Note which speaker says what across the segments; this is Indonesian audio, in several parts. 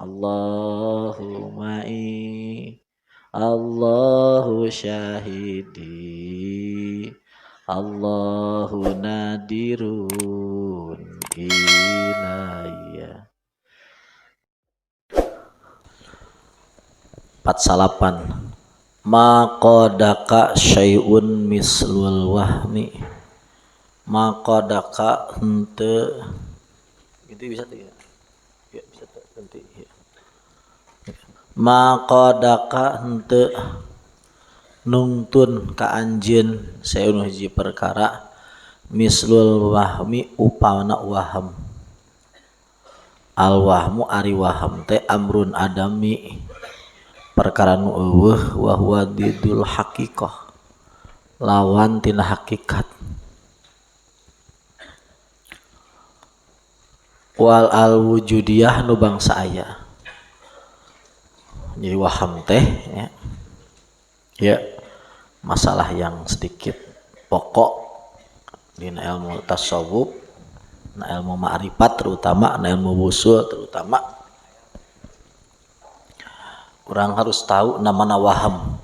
Speaker 1: Allahu ma'i, Allahu syahidi, Allahu nadirun ilayya. 48. Maqadaka syai'un mislul wahmi. Maqadaka hente gitu bisa tuh ya. Ya bisa tuh nanti ya. Maqadaka hente nungtun ka anjeun sayun hiji perkara mislul wahmi upana waham. Al wahmu ari waham teh amrun adami perkara nu eueuh wa huwa didul haqiqah lawan tina hakikat. Wal al wujudiyah nu bangsa aya. Jadi waham teh ya masalah yang sedikit pokok dina ilmu tasawuf, na ilmu ma'rifat terutama, na ilmu wusul terutama. Orang harus tahu namana waham.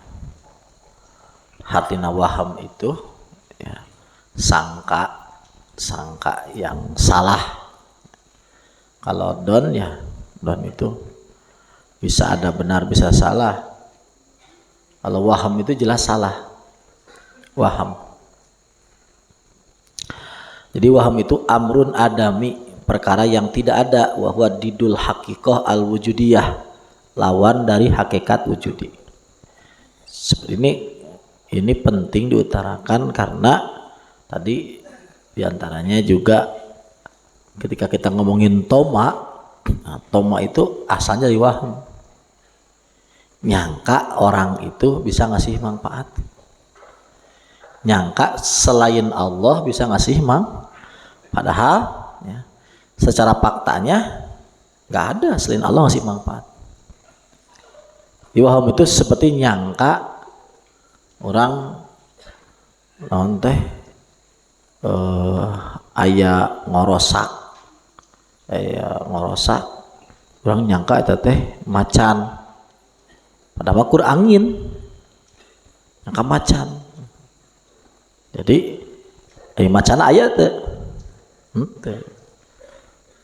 Speaker 1: Hartina waham itu ya, sangka yang salah. Kalau don ya don itu bisa ada benar bisa salah. Kalau waham itu jelas salah. Waham. Jadi waham itu amrun adami, perkara yang tidak ada, wa huwa didul haqiqah al wujudiyah, lawan dari hakikat wujudi. Seperti ini penting diutarakan karena tadi diantaranya juga ketika kita ngomongin toma, nah, toma itu asalnya dari waham. Nyangka orang itu bisa ngasih manfaat. Nyangka selain Allah bisa ngasih padahal ya, secara faktanya nggak ada selain Allah ngasih manfaat. Di waham itu seperti nyangka orang naon teh aya ngorosak orang nyangka eta teh macan padahal kur angin nyangka macan. Jadi macan aya teh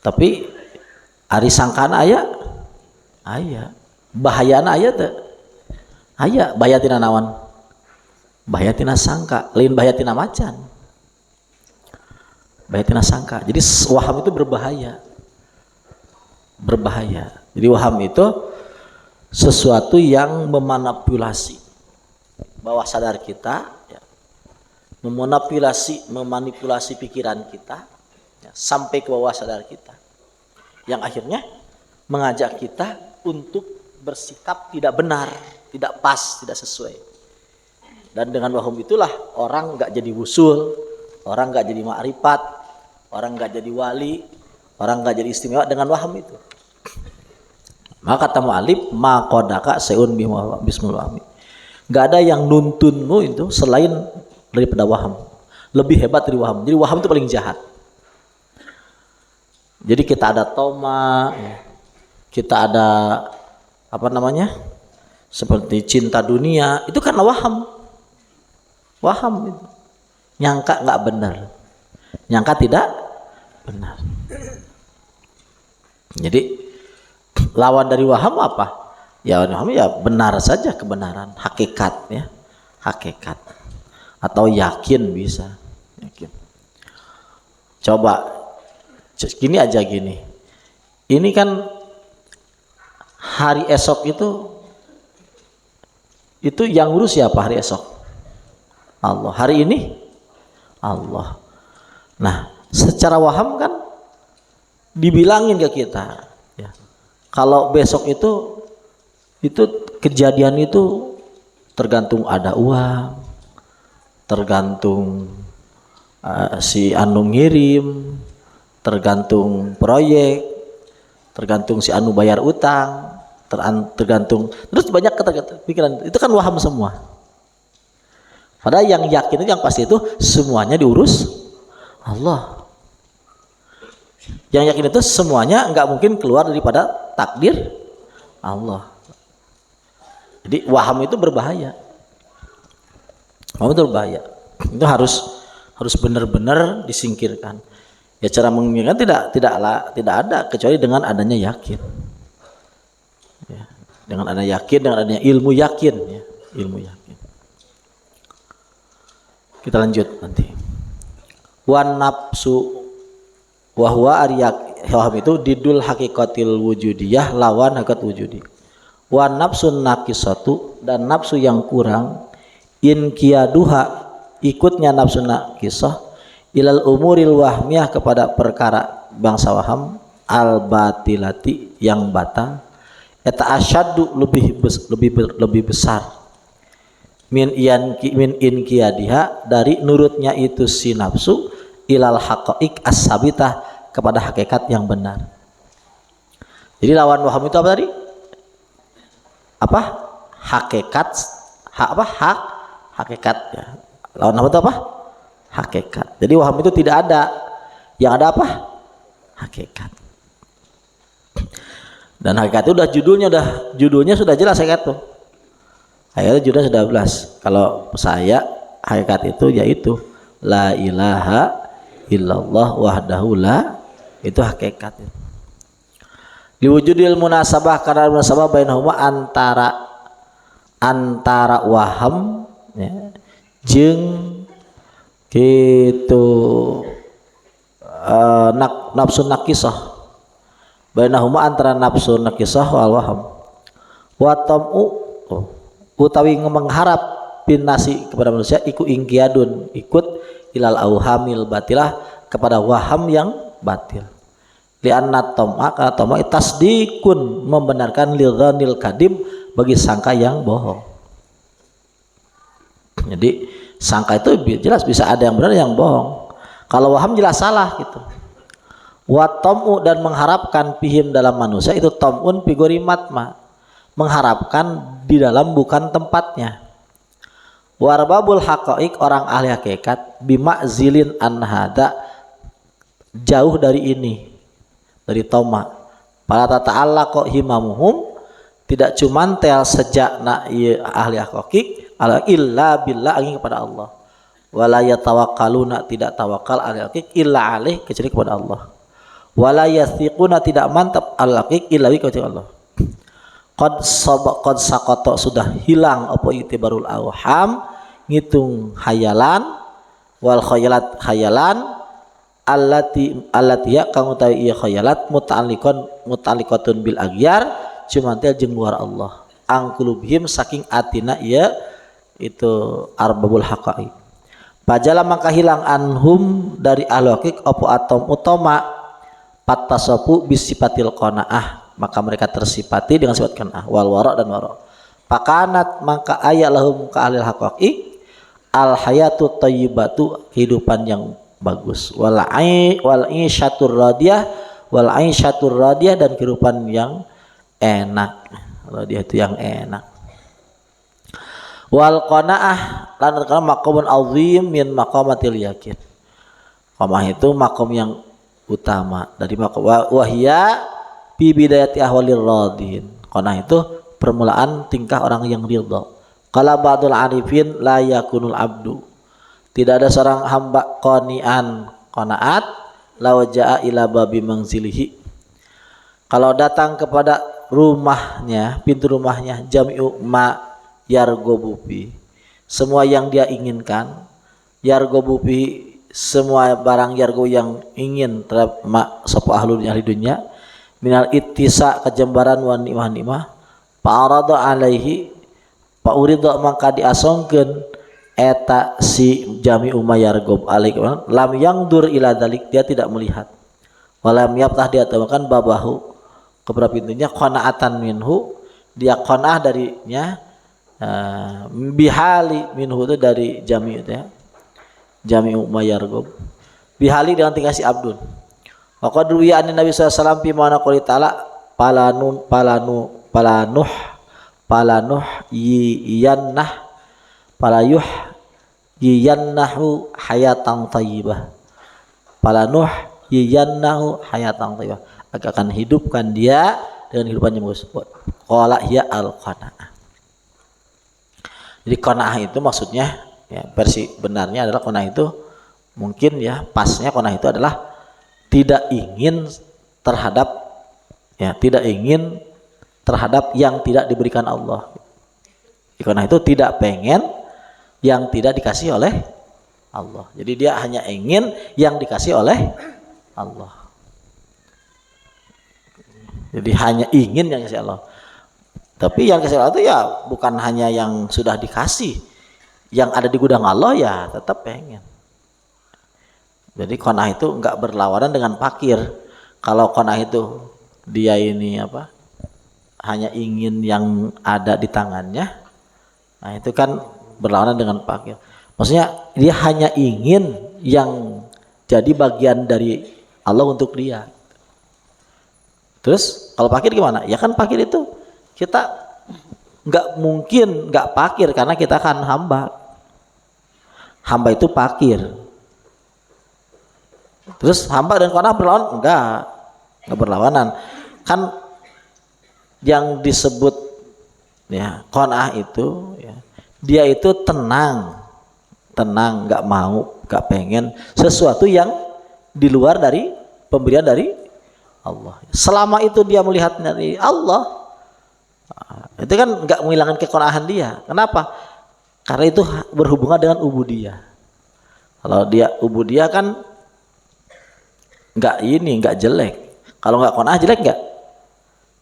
Speaker 1: tapi ari sangkaan aya bahayana aya teh aya, bahaya tina naon, bahaya tina sangka, lain bahaya tina macan, bahaya tina sangka. Jadi waham itu berbahaya. Jadi waham itu sesuatu yang memanipulasi bawah sadar kita ya, memanipulasi pikiran kita ya, sampai ke bawah sadar kita, yang akhirnya mengajak kita untuk bersikap tidak benar, tidak pas, tidak sesuai. Dan dengan waham itulah orang nggak jadi wusul, orang nggak jadi ma'rifat, orang nggak jadi wali, orang nggak jadi istimewa dengan waham itu. Maka kata mu'alif maqadaka sayun bismil wahmi. Nggak ada yang nuntunmu itu selain daripada waham. Lebih hebat dari waham. Jadi waham itu paling jahat. Jadi kita ada toma, kita ada apa namanya seperti cinta dunia, itu karena waham itu. Nyangka nggak benar, nyangka tidak benar. Jadi lawan dari waham apa ya? Waham ya benar saja, kebenaran, hakikat ya, hakikat atau yakin, bisa yakin. Coba gini aja gini, ini kan hari esok itu yang ngurus siapa hari esok? Allah. Hari ini Allah. Nah, secara waham kan dibilangin ke kita ya, kalau besok itu kejadian itu tergantung ada uang, tergantung si anu ngirim, tergantung proyek, tergantung si anu bayar utang, tergantung terus banyak pikiran. Itu kan waham semua. Padahal yang yakin itu, yang pasti itu semuanya diurus Allah. Yang yakin itu semuanya nggak mungkin keluar daripada takdir Allah. Jadi waham itu berbahaya. Waham itu berbahaya. Itu harus benar-benar disingkirkan. Ya cara mengingatkan tidak ada kecuali dengan adanya yakin. Ya, dengan adanya yakin, dengan adanya ilmu yakin, ya, ilmu yakin. Kita lanjut nanti. Wan nafsu wa huwa ariyak waham itu didul hakikatil wujudiyah lawan hakikat wujudi. Wan nafsun naqisatu dan nafsu yang kurang in kiyaduha ikutnya nafsu naqisah ilal umuril wahmiyah kepada perkara bangsa waham al batilati yang batal eta asyaddu lebih besar min inkiyadiha dari nurutnya itu si nafsu ilal haqaiq as-sabitah kepada hakikat yang benar. Jadi lawan waham itu apa tadi? Apa? Hakikat hakikat ya. Lawan waham itu apa? Hakikat. Jadi waham itu tidak ada, yang ada apa? Hakikat. Dan hakikat itu judulnya sudah jelas hakikat itu. Hakikat itu judulnya sudah jelas. Kalau saya hakikat itu yaitu la ilaha illallah wahdahu la, itu hakikat. Liwujudil munasabah karena munasabah bainahuma antara waham ya, jeung gitu nafsu nakisah bainahuma antara nafsu nakisah wal waham wa tamu utawi mengharap bin nasi kepada manusia iku ingkiadun ikut ilal auhamil batilah kepada waham yang batil li'anna tam'a karena tam'a tasdikun membenarkan lidhanil kadim bagi sangka yang bohong. Jadi sangka itu jelas bisa ada yang benar yang bohong. Kalau waham jelas salah gitu. Wa tamu dan mengharapkan pihim dalam manusia itu tamun figuri matma, mengharapkan di dalam bukan tempatnya. Warbabul haqaiq orang ahli hakikat bimakzilin anhada jauh dari ini, dari toma. Para ta'ala kok himamuhum tidak cuman tel sejak ahli hakikat illa billah angin kepada Allah. Wala yatawakkaluna tidak tawakal al-haqiq illa alaih kecuali kepada Allah. Wala yathiquna tidak mantap al-haqiq illa kecuali Allah. Qad saqata sudah hilang apa itibarul awham ngitung hayalan wal khayalan allati ya kang utawi ieu khayalat muta'alliqatun bil aghyar cuman teh jeung luar Allah. Angkulubhim saking atina ieu itu arbabul haqaiq. Pajala maka hilang anhum dari alokik opo atom utama patasopu bisipatil qanaah maka mereka tersifati dengan sifat qanaah wal wara dan wara. Pakanat maka ayat lahum ka alil haqaiq al hayatu thayyibatu kehidupan yang bagus wal aisyatur radiyah dan kehidupan yang enak. Radiyah itu yang enak. Wal qanaah lan karena maqamun azim min maqamatil yakin. Qanaah itu makom yang utama dari maqam wahya bi bidayati ahwalir radin. Qanaah itu permulaan tingkah orang yang ridha. Qala ba'dul arifin la yakunul abdu. Tidak ada seorang hamba qani'an qanaat law jaa ila babi manzilihi. Kalau datang kepada rumahnya, pintu rumahnya jami'u ma yargobupi semua yang dia inginkan yargobupi semua barang yargo yang ingin terhadap sapa ahlul ahli dunya minal ittisa kejembaran wa nimah fa'arada alaihi fa'urida maka diasongkeun eta si jami'u mayargob alaihi lam yangdur ila dalik dia tidak melihat walam yaptah dia temukan babahu keberapa pintunya qanaatan minhu dia qanaah darinya bihali minhu itu dari jami itu ya jami'u mayargob bihali dengan tingkah si abdun wa qad ruwiya an Nabi sallallahu alaihi wasallam fi mana qouli ta'ala palanuh yiyannahu hayatan thayyibah palanuh yiyannahu hayatan thayyibah akan hidupkan dia dengan kehidupan yang bagus. Qala hiya al-qanaah. Jadi qanaah itu maksudnya ya, versi benarnya adalah qanaah itu mungkin ya pasnya qanaah itu adalah tidak ingin terhadap ya, tidak ingin terhadap yang tidak diberikan Allah. Qanaah itu tidak pengen yang tidak dikasih oleh Allah. Jadi dia hanya ingin yang dikasih oleh Allah. Jadi hanya ingin yang dikasih Allah. Tapi yang dikasih Allah itu ya bukan hanya yang sudah dikasih. Yang ada di gudang Allah ya tetap pengen. Jadi qanaah itu enggak berlawanan dengan fakir. Kalau qanaah itu dia ini apa? Hanya ingin yang ada di tangannya. Nah, itu kan berlawanan dengan fakir. Maksudnya dia hanya ingin yang jadi bagian dari Allah untuk dia. Terus kalau fakir gimana? Ya kan fakir itu kita nggak mungkin nggak fakir karena kita kan hamba. Hamba itu fakir. Terus hamba dan qanaah berlawanan? Enggak berlawanan. Kan yang disebut ya qanaah itu ya, dia itu tenang, nggak mau, nggak pengen sesuatu yang di luar dari pemberian dari Allah. Selama itu dia melihat dari Allah, itu kan nggak menghilangkan keqanaahan dia. Kenapa? Karena itu berhubungan dengan ubudiyah. Kalau dia ubudiyah kan nggak jelek. Kalau nggak qanaah jelek nggak?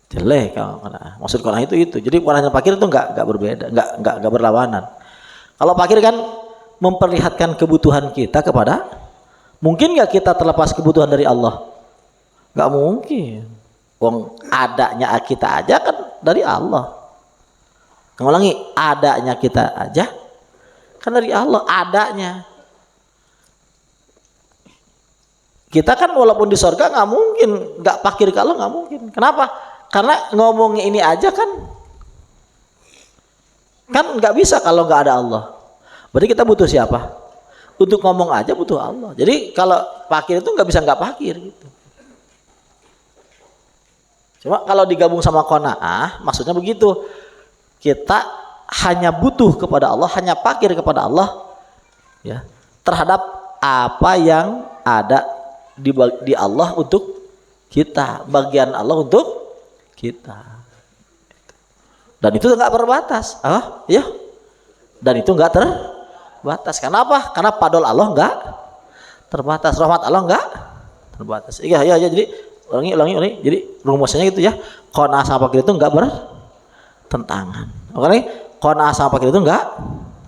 Speaker 1: Jelek kalau qanaah. Maksud qanaah itu. Jadi qanaah dan fakir itu nggak berbeda, nggak berlawanan. Kalau fakir kan memperlihatkan kebutuhan kita kepada, mungkin nggak kita terlepas kebutuhan dari Allah? Nggak mungkin. Wong adanya kita aja kan dari Allah. Ngulangi, adanya kita aja kan dari Allah, adanya. Kita kan walaupun di sorga nggak mungkin nggak fakir kalau nggak mungkin. Kenapa? Karena ngomongnya ini aja kan nggak bisa kalau nggak ada Allah. Berarti kita butuh siapa? Untuk ngomong aja butuh Allah. Jadi kalau fakir itu nggak bisa nggak fakir gitu. Cuma kalau digabung sama qanaah, maksudnya begitu. Kita hanya butuh kepada Allah, hanya fakir kepada Allah, ya, terhadap apa yang ada di Allah untuk kita, bagian Allah untuk kita. Dan itu nggak terbatas, ya. Dan itu nggak terbatas. Kenapa? Karena padol Allah nggak terbatas, rahmat Allah nggak terbatas. Iya, jadi ulangi. Jadi rumusnya gitu ya. Qanaah sama fakir itu nggak bertentangan. Oke, qanaah sama fakir itu nggak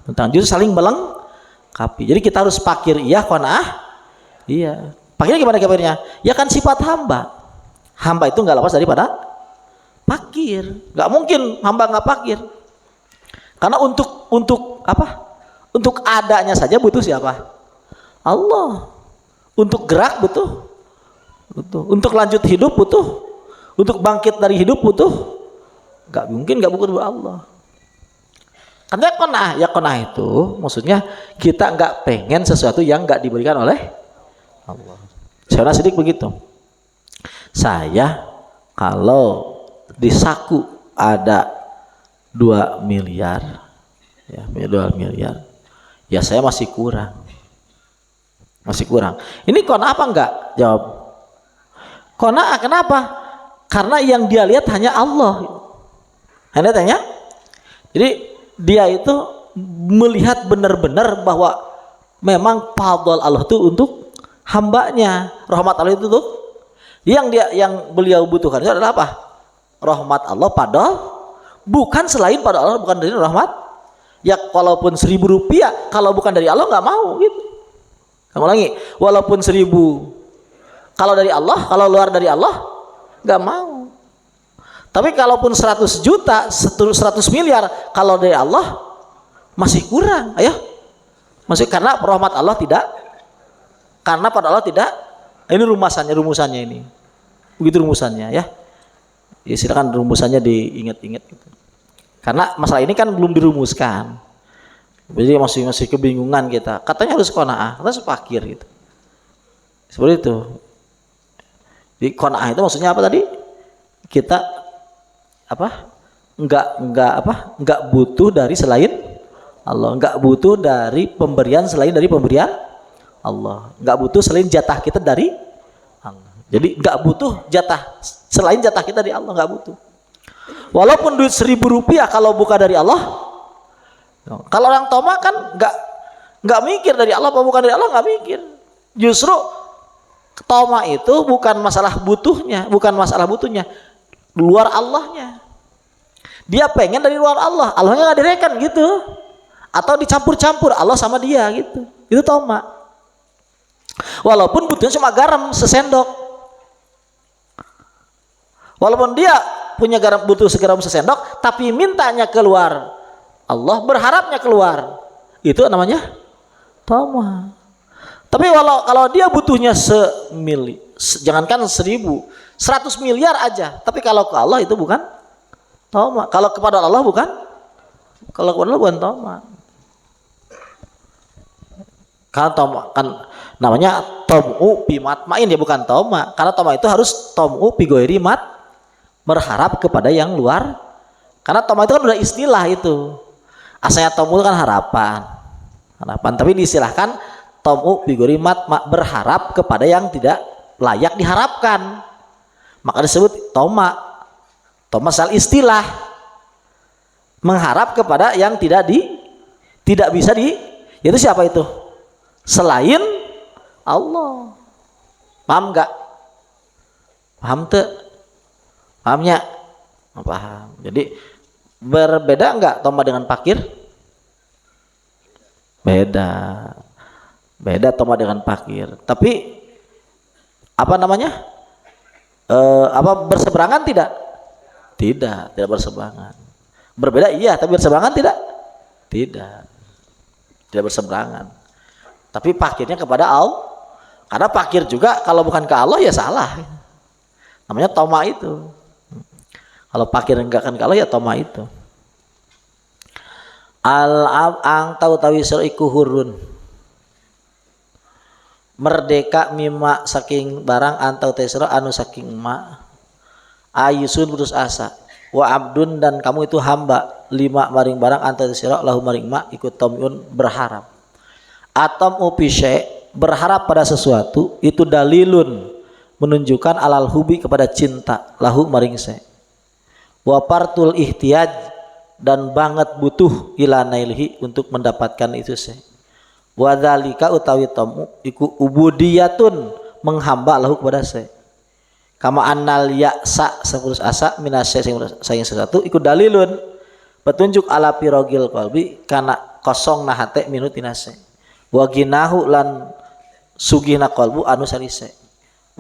Speaker 1: tentangan, justru saling melengkapi. Jadi kita harus fakir iya, qanaah iya. Fakirnya gimana fakirnya? Ya kan sifat hamba. Hamba itu nggak lepas daripada fakir. Nggak mungkin hamba nggak fakir. Karena untuk apa? Untuk adanya saja butuh siapa? Allah. Untuk gerak butuh. Untuk lanjut hidup butuh. Untuk bangkit dari hidup butuh. Nggak mungkin nggak butuh Allah. Karena qanaah itu maksudnya kita nggak pengen sesuatu yang nggak diberikan oleh Allah. Saya sedikit begitu. Saya kalau di saku ada 2 miliar, ya 2 miliar, ya saya masih kurang. Ini qanaah apa enggak? Jawab. Qanaah kenapa? Karena yang dia lihat hanya Allah. Anda tanya? Jadi dia itu melihat benar-benar bahwa memang fadl Allah itu untuk hambanya, rahmat Allah itu tuh yang beliau butuhkan itu adalah apa? Rahmat Allah padahal bukan selain pada Allah, bukan dari rahmat. Ya walaupun 1.000 rupiah kalau bukan dari Allah nggak mau gitu. Kamu ulangi, walaupun 1.000 kalau dari Allah, kalau luar dari Allah nggak mau. Tapi kalaupun 100 juta, 100 miliar kalau dari Allah masih kurang, ayo. Masih karena rahmat Allah tidak, karena pada Allah tidak. Ini rumusannya ini. Begitu rumusannya ya. Ya silakan rumusannya diingat-ingat gitu. Karena masalah ini kan belum dirumuskan. Jadi masih kebingungan kita. Katanya harus qanaah, katanya fakir gitu. Seperti itu. Di qanaah itu maksudnya apa tadi? Kita apa? Enggak butuh dari selain Allah, enggak butuh dari pemberian selain dari pemberian Allah, enggak butuh selain jatah kita dari Allah. Jadi enggak butuh jatah selain jatah kita dari Allah, enggak butuh. Walaupun duit 1.000 rupiah kalau bukan dari Allah, kalau orang toma kan enggak mikir dari Allah apa bukan dari Allah, enggak mikir. Justru toma itu bukan masalah butuhnya, luar Allahnya. Dia pengen dari luar Allah, Allahnya nggak direken gitu, atau dicampur-campur Allah sama dia gitu. Itu toma. Walaupun butuhnya cuma garam sesendok, walaupun dia punya garam butuh segaram sesendok, tapi mintanya keluar Allah, berharapnya keluar, itu namanya toma. Tapi kalau dia butuhnya jangankan 1.000, 100 miliar aja, tapi kalau ke Allah itu bukan toma. Kalau kepada Allah bukan, kalau kepada Allah bukan toma. Karena toma kan namanya tom'u bi matmain, ya bukan toma. Karena toma itu harus tom'u bi ghairi mat, berharap kepada yang luar. Karena toma itu kan udah istilah itu. Asalnya tom'u itu kan harapan. Tapi diistilahkan tom'u bi ghairi mat, berharap kepada yang tidak layak diharapkan. Maka disebut toma. Toma soal istilah, mengharap kepada yang tidak bisa itu siapa itu? Selain Allah. Paham nggak? Paham tuh? Pahamnya? Paham. Jadi berbeda nggak toma dengan fakir? Beda toma dengan fakir. Tapi apa namanya? Berseberangan tidak? Tidak berseberangan. Berbeda iya, tapi berseberangan tidak? Tidak berseberangan. Tapi fakirnya kepada Allah. Karena fakir juga kalau bukan ke Allah ya salah. Namanya toma itu. Kalau fakir enggak kan ke Allah ya toma itu. Al-ang tawi iku hurun. Merdeka mima saking barang antau tesro anu saking ma. Ayusun putus asa, wa abdun dan kamu itu hamba, 5 maring barang antara sira lahu maring ma ikut tomyun berharap. Atom upishe berharap pada sesuatu itu dalilun menunjukkan alal hubi kepada cinta lahu maring se. Wa partul ihtiyaj dan banget butuh ila nailhi untuk mendapatkan itu se. Wa dzalika utawi tomu iku ubudiyatun menghamba lahu kepada se. Kama annal ya'sa sepulus asa minasya sayang sesuatu ikut dalilun petunjuk ala pirogil qalbi kana kosong na hate minut tinase wa ginahu lan sugihna qalbu anu sarise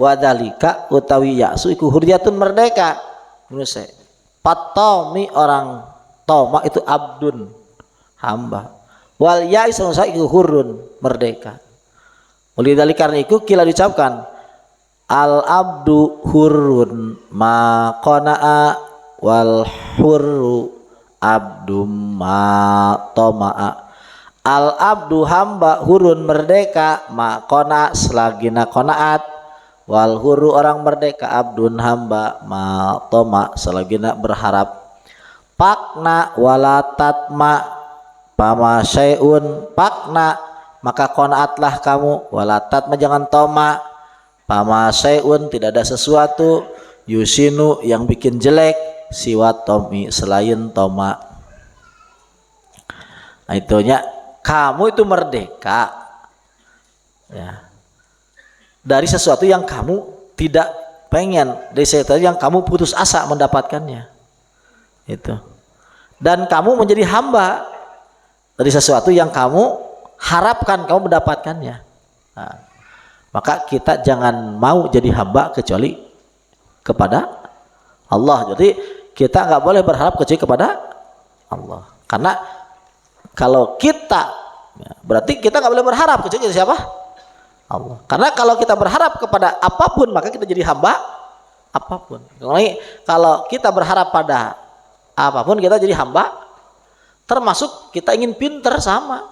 Speaker 1: wa dzalika utawi ya'su iku hurriyatun merdeka minuse patomi orang toma itu abdun hamba wal ya'is iku hurrun merdeka oleh dari karena itu kila diucapkan al abdu hurrun ma qana'a wal hurru abdum ma toma'a. Al abdu hamba hurun merdeka ma qana selagina qanaat wal hurru orang merdeka abdun hamba ma toma selagina berharap. Pakna walatatma pama syai'un pakna maka qanaatlah kamu walatatma jangan toma. Pama syai'un tidak ada sesuatu yusinu yang bikin jelek siwa tomi selain toma. Nah itunya kamu itu merdeka ya dari sesuatu yang kamu tidak pengen, dari sesuatu yang kamu putus asa mendapatkannya itu, dan kamu menjadi hamba dari sesuatu yang kamu harapkan kamu mendapatkannya. Nah, maka kita jangan mau jadi hamba kecuali kepada Allah. Jadi kita nggak boleh berharap kecuali kepada Allah. Karena kalau kita berarti kita nggak boleh berharap kecuali kepada siapa? Allah. Karena kalau kita berharap kepada apapun maka kita jadi hamba apapun. Kalau kita berharap pada apapun kita jadi hamba. Termasuk kita ingin pinter sama.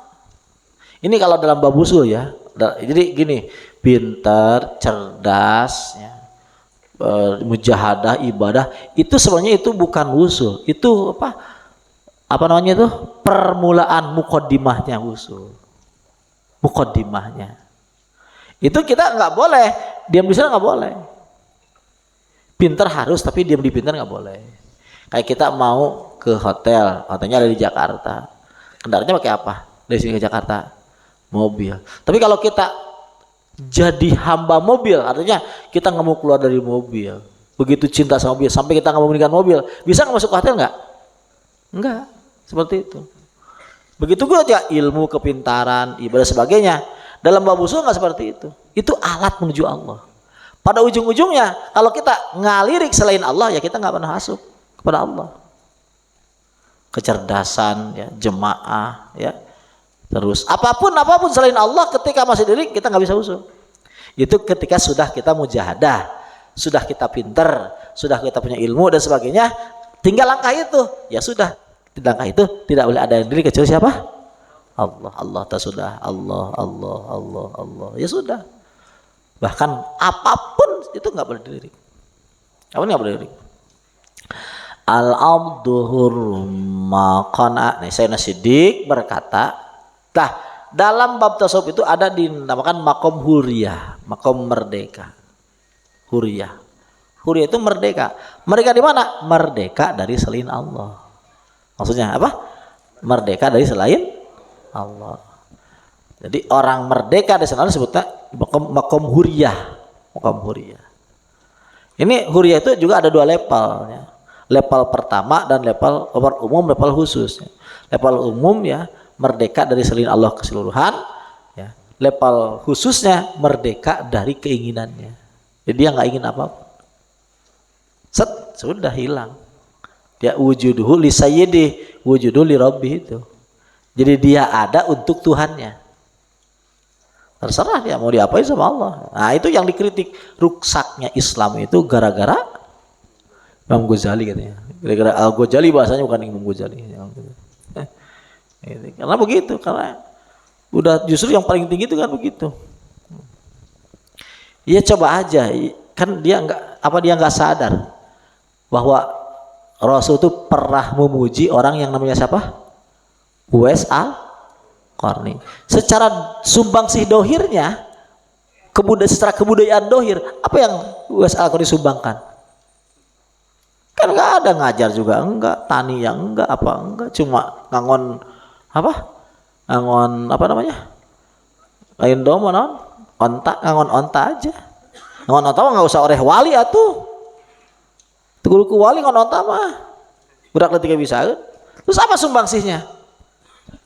Speaker 1: Ini kalau dalam babusul ya. Jadi gini, pintar, cerdas, ya. mujahadah, ibadah, itu sebenarnya itu bukan wusul, itu apa namanya itu permulaan muqaddimahnya wusul, muqaddimahnya. Itu kita nggak boleh diam di sana, nggak boleh. Pinter harus, tapi diam di pinter nggak boleh. Kayak kita mau ke hotel, hotelnya ada di Jakarta, kendaraannya pakai apa? Dari sini ke Jakarta, mobil. Tapi kalau kita jadi hamba mobil, artinya kita nggak mau keluar dari mobil, begitu cinta sama mobil sampai kita nggak mau meninggalkan mobil, bisa nggak masuk ke hotel nggak? Enggak, seperti itu. Begitu juga ya ilmu, kepintaran, ibadah sebagainya. Dalam bab usul nggak seperti itu. Itu alat menuju Allah. Pada ujung-ujungnya kalau kita ngalirik selain Allah, ya kita nggak pernah masuk kepada Allah. Kecerdasan, ya, jemaah, ya, terus apapun selain Allah, ketika masih diri kita nggak bisa usul. Itu ketika sudah kita mujahadah, sudah kita pinter, sudah kita punya ilmu dan sebagainya, tinggal langkah itu, ya sudah. Langkah itu tidak boleh ada yang diri kecuali siapa? Allah. Allah tak sudah. Allah. Ya sudah. Bahkan apapun itu nggak boleh dilirik. Apa nggak boleh dilirik? Al-abduhur maqana. Nih Sayyidina Siddiq berkata, dalam bab tasawuf itu ada dinamakan makom huriyah, makom merdeka. Huriyah. Huriyah itu merdeka. Merdeka di mana? Merdeka dari selain Allah. Maksudnya apa? Merdeka dari selain Allah. Jadi orang merdeka di sana disebutnya makom huriyah. Makom huriyah. Ini huriyah itu juga ada dua level, ya. Level pertama dan level umum, level khusus. Level umum ya merdeka dari selain Allah keseluruhan. Ya. Level khususnya merdeka dari keinginannya. Jadi dia nggak ingin apa-apa. Sudah hilang. Dia wujuduhu li sayyidih, wujuduhu li rabbih itu. Jadi dia ada untuk Tuhannya. Terserah dia mau diapain sama Allah. Nah itu yang dikritik. Ruksaknya Islam itu gara-gara Imam Ghazali katanya. Gara-gara Al-Ghazali bahasanya bukan Imam Ghazali. Karena begitu. Karena udah justru yang paling tinggi itu kan begitu. Iya coba aja. Kan dia nggak sadar bahwa Rasul itu pernah memuji orang yang namanya siapa? Uwais al-Qarni. Secara sumbangsih dohirnya, secara kebudayaan dohir, apa yang Uwais al-Qarni sumbangkan? Kan nggak ada, ngajar juga enggak, tani yang enggak, cuma ngangon lain domo non, ngangon onta aja. Ngangon onta nggak usah oleh wali atuh. Guruku wali ngangon onta mah budak ketika bisa. Terus apa sumbangsihnya?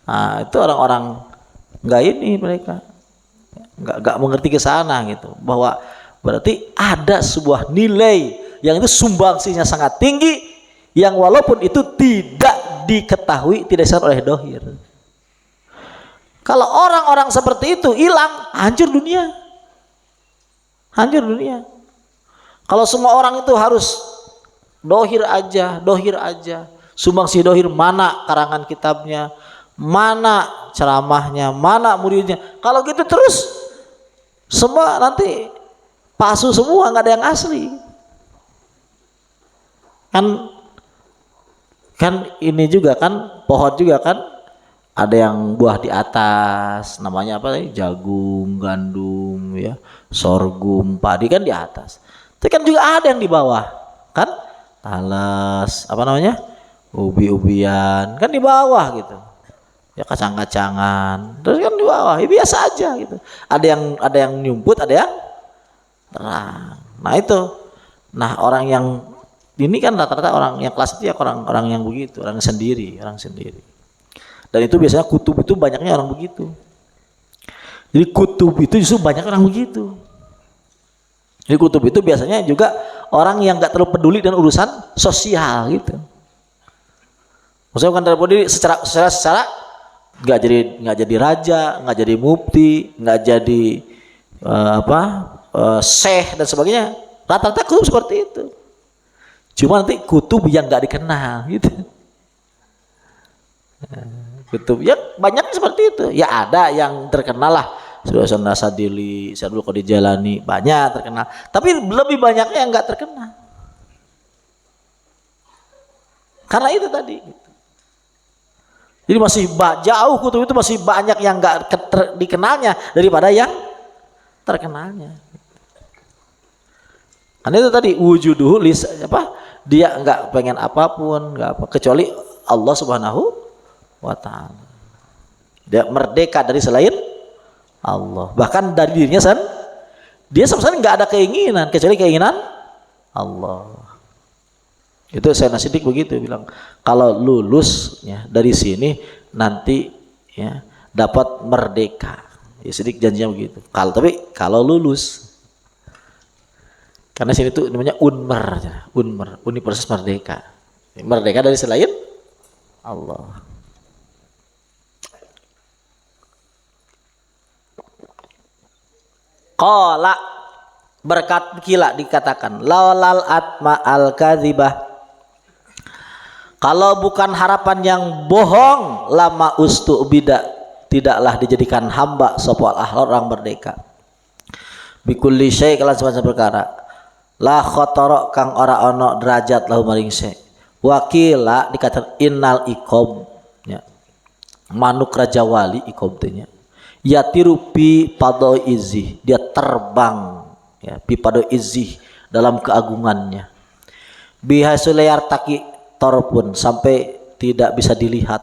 Speaker 1: Nah itu orang-orang mereka nggak mengerti ke sana gitu, bahwa berarti ada sebuah nilai yang itu sumbangsihnya sangat tinggi, yang walaupun itu tidak diketahui, tidak disadar oleh dohir. Kalau orang-orang seperti itu hilang, hancur dunia. Kalau semua orang itu harus dohir aja, sumbangsih dohir, mana karangan kitabnya, mana ceramahnya, mana muridnya. Kalau gitu terus semua nanti palsu semua, nggak ada yang asli. Kan ini juga kan pohon juga kan ada yang buah di atas, namanya apa tadi? Jagung, gandum, ya, sorghum, padi kan di atas. Tapi kan juga ada yang di bawah, kan? Talas, ubi-ubian, kan di bawah gitu. Ya kacang-kacangan, terus kan di bawah, ya biasa aja gitu. Ada yang nyumput, ada yang terang. Nah itu, orang yang ini kan rata-rata orang yang kelas itu ya orang yang begitu, orang sendiri. Dan itu biasanya kutub itu banyaknya orang begitu. Jadi kutub itu justru banyak orang begitu. Jadi kutub itu biasanya juga orang yang nggak terlalu peduli dengan urusan sosial gitu. Maksudnya bukan terlalu peduli secara nggak jadi raja, nggak jadi mufti, nggak jadi syekh dan sebagainya. Rata-rata kutub seperti itu. Cuma nanti kutub yang nggak dikenal gitu. Kutub ya banyak seperti itu. Ya ada yang terkenal lah Suasana Sadili, Syarul Qadi Jalani banyak terkenal. Tapi lebih banyaknya yang nggak terkenal. Karena itu tadi. Jadi masih jauh kutub itu masih banyak yang nggak dikenalnya daripada yang terkenalnya. Karena itu tadi wujuduhu dia nggak pengen apapun, nggak apa kecuali Allah Subhanahu wa Ta'ala. Dia merdeka dari selain Allah. Bahkan dari dirinya dia sebenarnya nggak ada keinginan kecuali keinginan Allah. Itu Sayyidina Siddiq begitu bilang, kalau lulus ya dari sini nanti ya dapat merdeka. Ya Siddiq janjinya begitu. Kalau lulus, karena sini tuh namanya Unmer, Universitas Merdeka. Merdeka dari selain Allah. Qala berkat kila dikatakan laulal atma al kadzibah, kalau bukan harapan yang bohong, lama ustu bida, tidaklah dijadikan hamba sapa orang merdeka. Bikulli syai kalan semacam perkara. La khotoro kang ora ono derajat lahu maring syai. Wakila dikatakan innal iqob ya. Manuk raja wali iqob tanya. Yatiru pi pado izih, dia terbang ya pi pado izih dalam keagungannya. Bihasuleyar taki pun sampai tidak bisa dilihat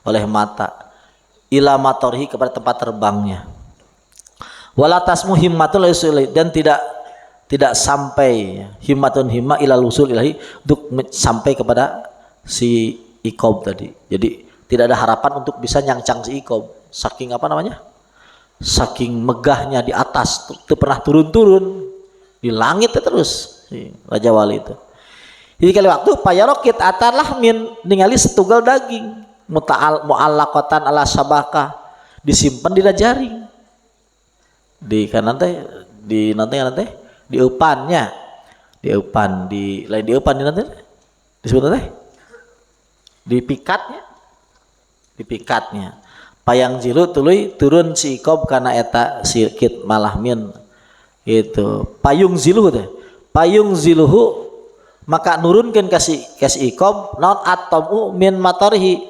Speaker 1: oleh mata, ila matorhi kepada tempat terbangnya. Walatasmu himmatun dan tidak sampai himmatun himma ila usul ilahi untuk sampai kepada si iqob tadi. Jadi tidak ada harapan untuk bisa nyangcang si iqob. Saking saking megahnya di atas, itu pernah turun-turun di langit terus si Raja Wali itu. Jadi kali waktu payarokit atarlah ningali setunggal daging mu'allaqatan ala sabaka, disimpan di jaring di kanan teh di upannya, di upan di nanti disebut teh di pikatnya payang jilu tuluy turun si iqob karena eta sikit malahmin itu payung ziluhu maka nurunkan kasih iqob naon atomu min matorhi,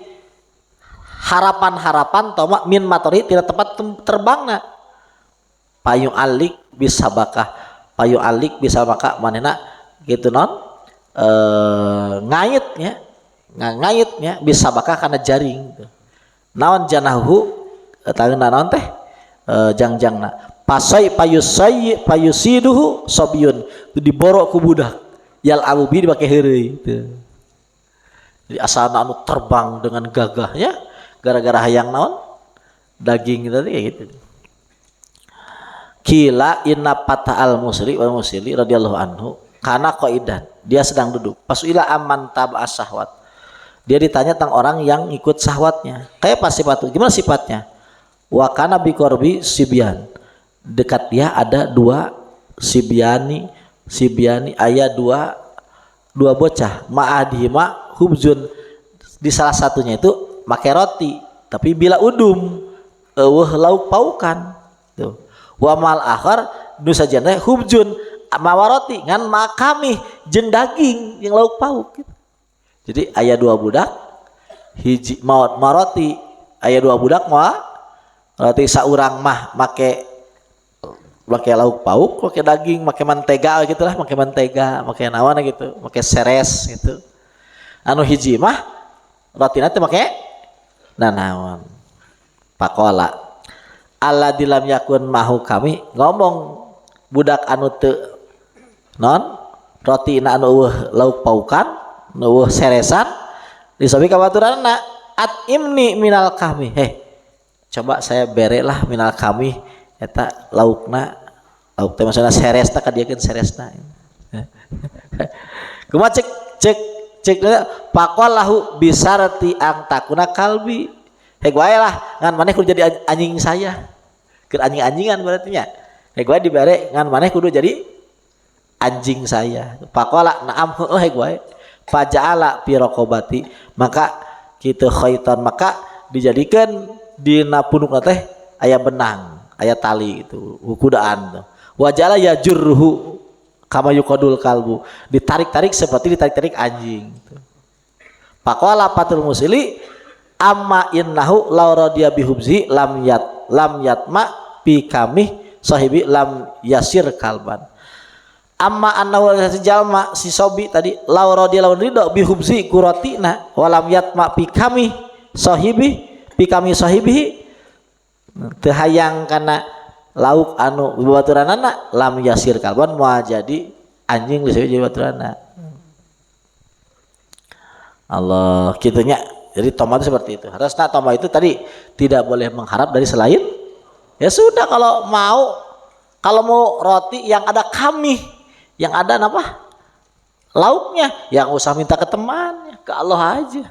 Speaker 1: harapan toma min matorhi tidak tempat terbangna. Payung alik bisa bakah manena gitu non ngait bisa bakah karena jaring naon janahu tangna naon teh jangjangna payusiduhu sobyun itu diborok ku budak yal abubi dipakai heureuy gitu. Jadi asalna anu terbang dengan gagahnya gara-gara hayang naon daging tadi kayak gitu. Kila inna pata al musli wal musli radhiyallahu anhu kana qaidan, dia sedang duduk pas ila aman tab asahwat, dia ditanya tentang orang yang ikut syahwatnya kayak pas sifat gimana sifatnya. Wa kana biqorbi sibyan, dekat dia ada dua sibyani ayat dua bocah ma'adhima hubzun, di salah satunya itu make roti tapi bila udum lauk paukan tuh. Wa mal akhar nu sajana hubzun mawaroti ngan makami jeung daging yang lauk pauk gitu. Jadi aya dua budak hiji maroti, aya dua budak mah roti saurang mah make lauk pauk, pakai daging, pakai mentega gitulah, pakai mentega, pakai nawan gitu, pakai seres gitu. Anu hiji mah roti nanti pakai naon. Pakola. Allah dilam yakun mahu kami ngomong budak anu teu non roti anu lauk paukan, nu seresan disobi ka baturanna imni minal kami. Coba saya bere lah minal kami eta lauk teh maksudna seresna kadieukeun seresna. Kumaha cek pakolahu bisarti ang takuna kalbi. Hek wae lah ngan maneh kudu jadi anjing saya. Keur anjing-anjingan berarti nya. Hek wae dibere ngan maneh kudu jadi anjing saya. Pakola naam heuh hek wae. Faja'ala fi raqabati, maka kitu khaitan maka dijadikan dina punukna teh aya benang. ayat tali itu kudaan tuh. Wajala yajurruhu kama yuqadul kalbu, ditarik-tarik seperti ditarik-tarik anjing gitu. Faqala patul musili amma innahu law radiya bihubzi lam yatma bi kami sahibi lam yasir kalban. Amma annahu jalma si sobi tadi law radiya law ridho bihubzi kuratina walam yatma bi kami sahibi teu hayang kana lauk anu babaturanana lam yasir kalban moal jadi anjing geus jadi babaturanna. Allah kitunya. Jadi tomat itu seperti itu. Harusnya tomat itu tadi tidak boleh mengharap dari selain. Ya sudah kalau mau roti yang ada kami, yang ada apa? Lauknya, yang usah minta ke temannya, ke Allah aja.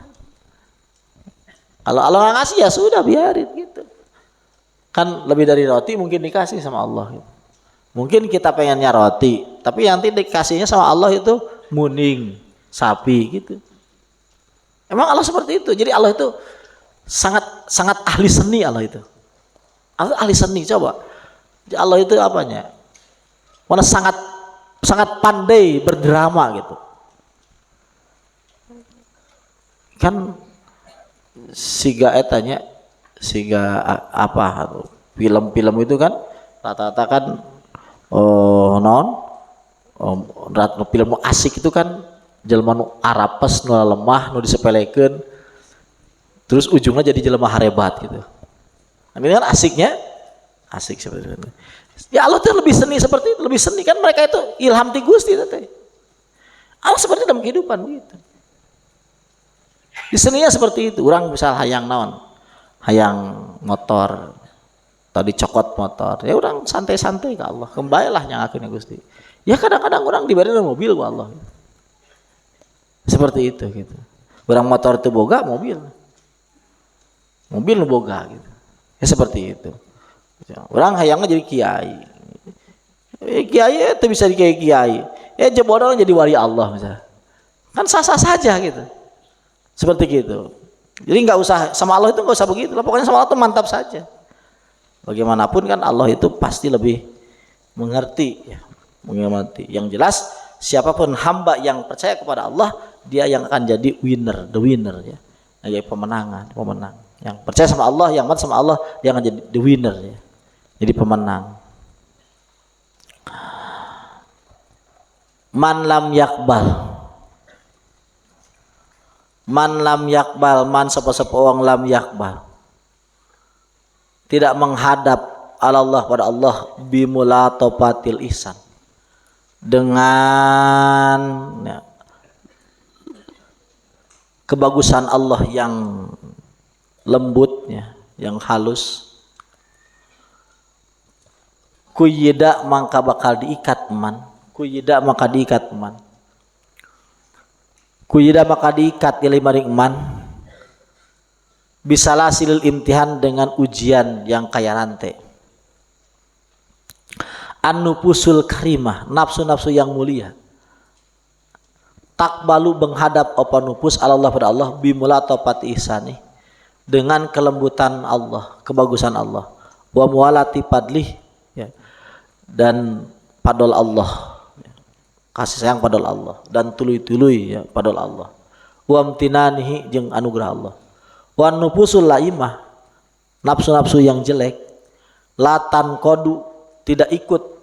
Speaker 1: Kalau Allah nggak ngasih ya sudah biarin gitu. Kan lebih dari roti mungkin dikasih sama Allah. Gitu. Mungkin kita pengennya roti, tapi yang dikasihnya sama Allah itu muning, sapi gitu. Emang Allah seperti itu. Jadi Allah itu sangat ahli seni Allah itu. Allah ahli seni coba. Allah itu apanya? Mana sangat pandai berdrama gitu. Kan siga etanya siga apa film-film itu kan rata-rata kan film asik itu kan jelema nu arapes nu lemah nu disepelekeun terus ujungnya jadi jelema harebat gitu. Ini kan asik seperti itu. Ya Allah tuh lebih seni seperti itu, lebih seni kan mereka itu ilham ti Gusti teh. Allah seperti dalam kehidupan begitu. Di seninya seperti itu. Orang misal hayang naon? Hayang motor atau dicokot motor. Ya orang santai-santai ke Allah. Kembalilah nyangakeun Gusti. Ya kadang-kadang orang diberi mobil ku Allah. Seperti itu gitu. Orang motor itu boga mobil nu boga gitu. Ya seperti itu. Orang hayangnya jadi kiai. Kiai itu bisa jadi kiai. Jebodoh jadi wali Allah misalnya. Kan sah-sah saja gitu. Seperti gitu. Jadi nggak usah sama Allah itu nggak usah begitu. Pokoknya sama Allah itu mantap saja. Bagaimanapun kan Allah itu pasti lebih mengerti ya. Mengerti. Yang jelas siapapun hamba yang percaya kepada Allah, dia yang akan jadi the winner ya. Jadi pemenang. Yang percaya sama Allah, yang mati sama Allah, dia akan jadi the winner ya. Jadi pemenang. Man lam yakbal, man sapa-sapa wong lam yakbal. Tidak menghadap Allah pada Allah bimulatopatil ihsan. Dengan ya, kebagusan Allah yang lembut ya, yang halus. Kuyida maka bakal diikat man. Kuyida maka diikat man. Kuyida maka diikat ilai maring man. Bisalah silil imtihan dengan ujian yang kaya rantai. An-nufusul karimah, nafsu-nafsu yang mulia. Takbalu menghadap apa nufus Allah pada Allah bimulatofati ihsani, dengan kelembutan Allah, kebagusan Allah. Wa mualati padlih ya, dan padol Allah ya, kasih sayang padol Allah dan tuluy-tuluy ya padol Allah. Wa amtinanihi jeung anugerah Allah. Wa nufusul laimah, nafsu-nafsu yang jelek, latan kodu tidak ikut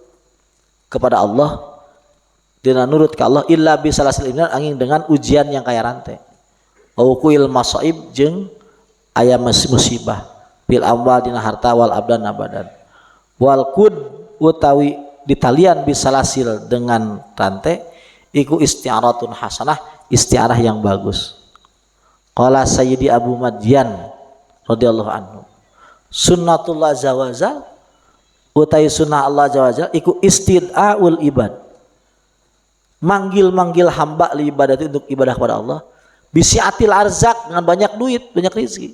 Speaker 1: kepada Allah, tidak nurut ke Allah illa bisalasil iman angin dengan ujian yang kaya rantai. Auqil masaib jeung aya musibah bil amwal dina harta wal abdan abadan. Wal kud utawi ditalian bisalasil dengan rantai iku isti'aratun hasanah, isti'arah yang bagus. Qala Sayyidi Abu Madyan radhiyallahu anhu, sunnatullah azza wajal utai sunnah Allah azza wajal iku istid'aul ibad, manggil hamba li ibadat untuk ibadah kepada Allah, bisiatil arzak dengan banyak duit, banyak rezeki,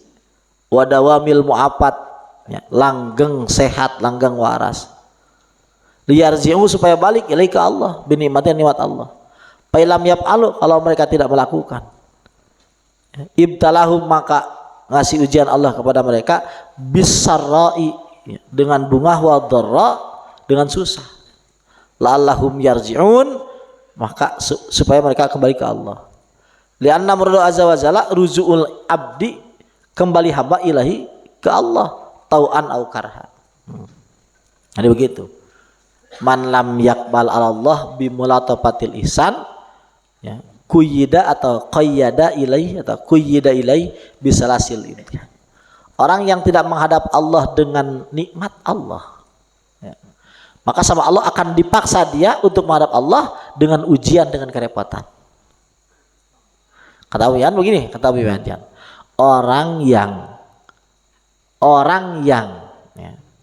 Speaker 1: wadawamil mu'afat ya, langgeng sehat, langgeng waras, liyarji'u supaya balik ilaika Allah binikmatin nikmat Allah. Failam yaf'alu, kalau mereka tidak melakukan, ibtalahum maka ngasih ujian Allah kepada mereka bisarra'i ya, dengan bunga wa dharra dengan susah. La'allahum yarji'un, maka supaya mereka kembali ke Allah. Lianna muradu azza wa jalla rujuul abdi, kembali hamba ilahi ke Allah tau'an au karha. Jadi begitu. Man lam yakbal Allah bimulatafatil ihsan, ya, kuyida atau qayyada ilaih atau kuyida ilaih bisalasil imtihan. Orang yang tidak menghadap Allah dengan nikmat Allah, ya, maka sama Allah akan dipaksa dia untuk menghadap Allah dengan ujian, dengan kerepotan. Ketahuian begini, ketahuian orang yang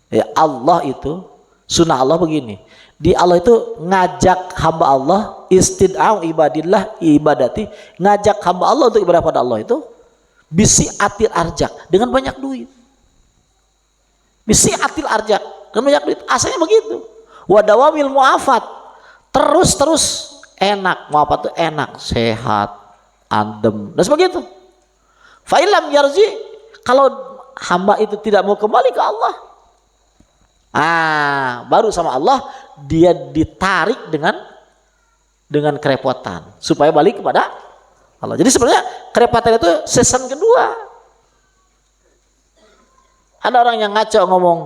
Speaker 1: ya, Allah itu sunnah Allah begini, di Allah itu ngajak hamba Allah istid'au ibadillah ibadati, ngajak hamba Allah untuk ibadah pada Allah itu bisi atil arjak, dengan banyak duit. Bisi atil arjak, dengan banyak duit, asalnya begitu. Wadawamil mu'afat, terus enak, mu'afat itu enak, sehat, adem dan sebagainya. Fa'ilam yarji, kalau hamba itu tidak mau kembali ke Allah, baru sama Allah dia ditarik dengan kerepotan supaya balik kepada Allah. Jadi sebenarnya kerepotan itu season kedua. Ada orang yang ngaco ngomong,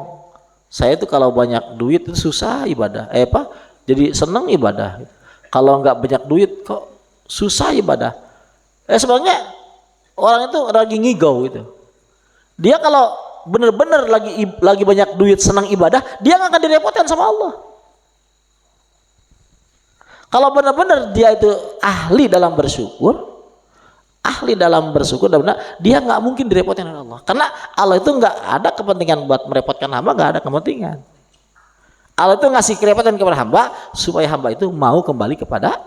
Speaker 1: saya itu kalau banyak duit itu susah ibadah, jadi seneng ibadah. Kalau nggak banyak duit kok susah ibadah. Sebenarnya orang itu lagi ngigau itu. Dia kalau benar-benar lagi banyak duit senang ibadah, dia nggak akan direpotkan sama Allah. Kalau benar-benar dia itu ahli dalam bersyukur, dia nggak mungkin direpotkan oleh Allah. Karena Allah itu nggak ada kepentingan buat merepotkan hamba, nggak ada kepentingan. Allah itu ngasih kerepotan kepada hamba supaya hamba itu mau kembali kepada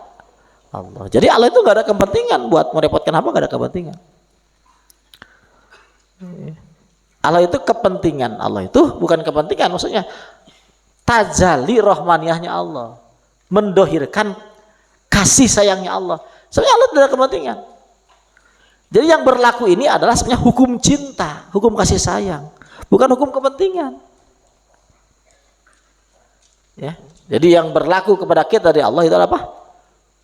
Speaker 1: Allah. Jadi Allah itu nggak ada kepentingan buat merepotkan hamba, nggak ada kepentingan. Allah itu kepentingan, Allah itu bukan kepentingan, maksudnya tajalli rahmaniyahnya Allah, mendohirkan kasih sayangnya Allah. Sebenarnya Allah tidak ada kepentingan. Jadi yang berlaku ini adalah sebenarnya hukum cinta, hukum kasih sayang, bukan hukum kepentingan. Ya, jadi yang berlaku kepada kita dari Allah itu adalah apa?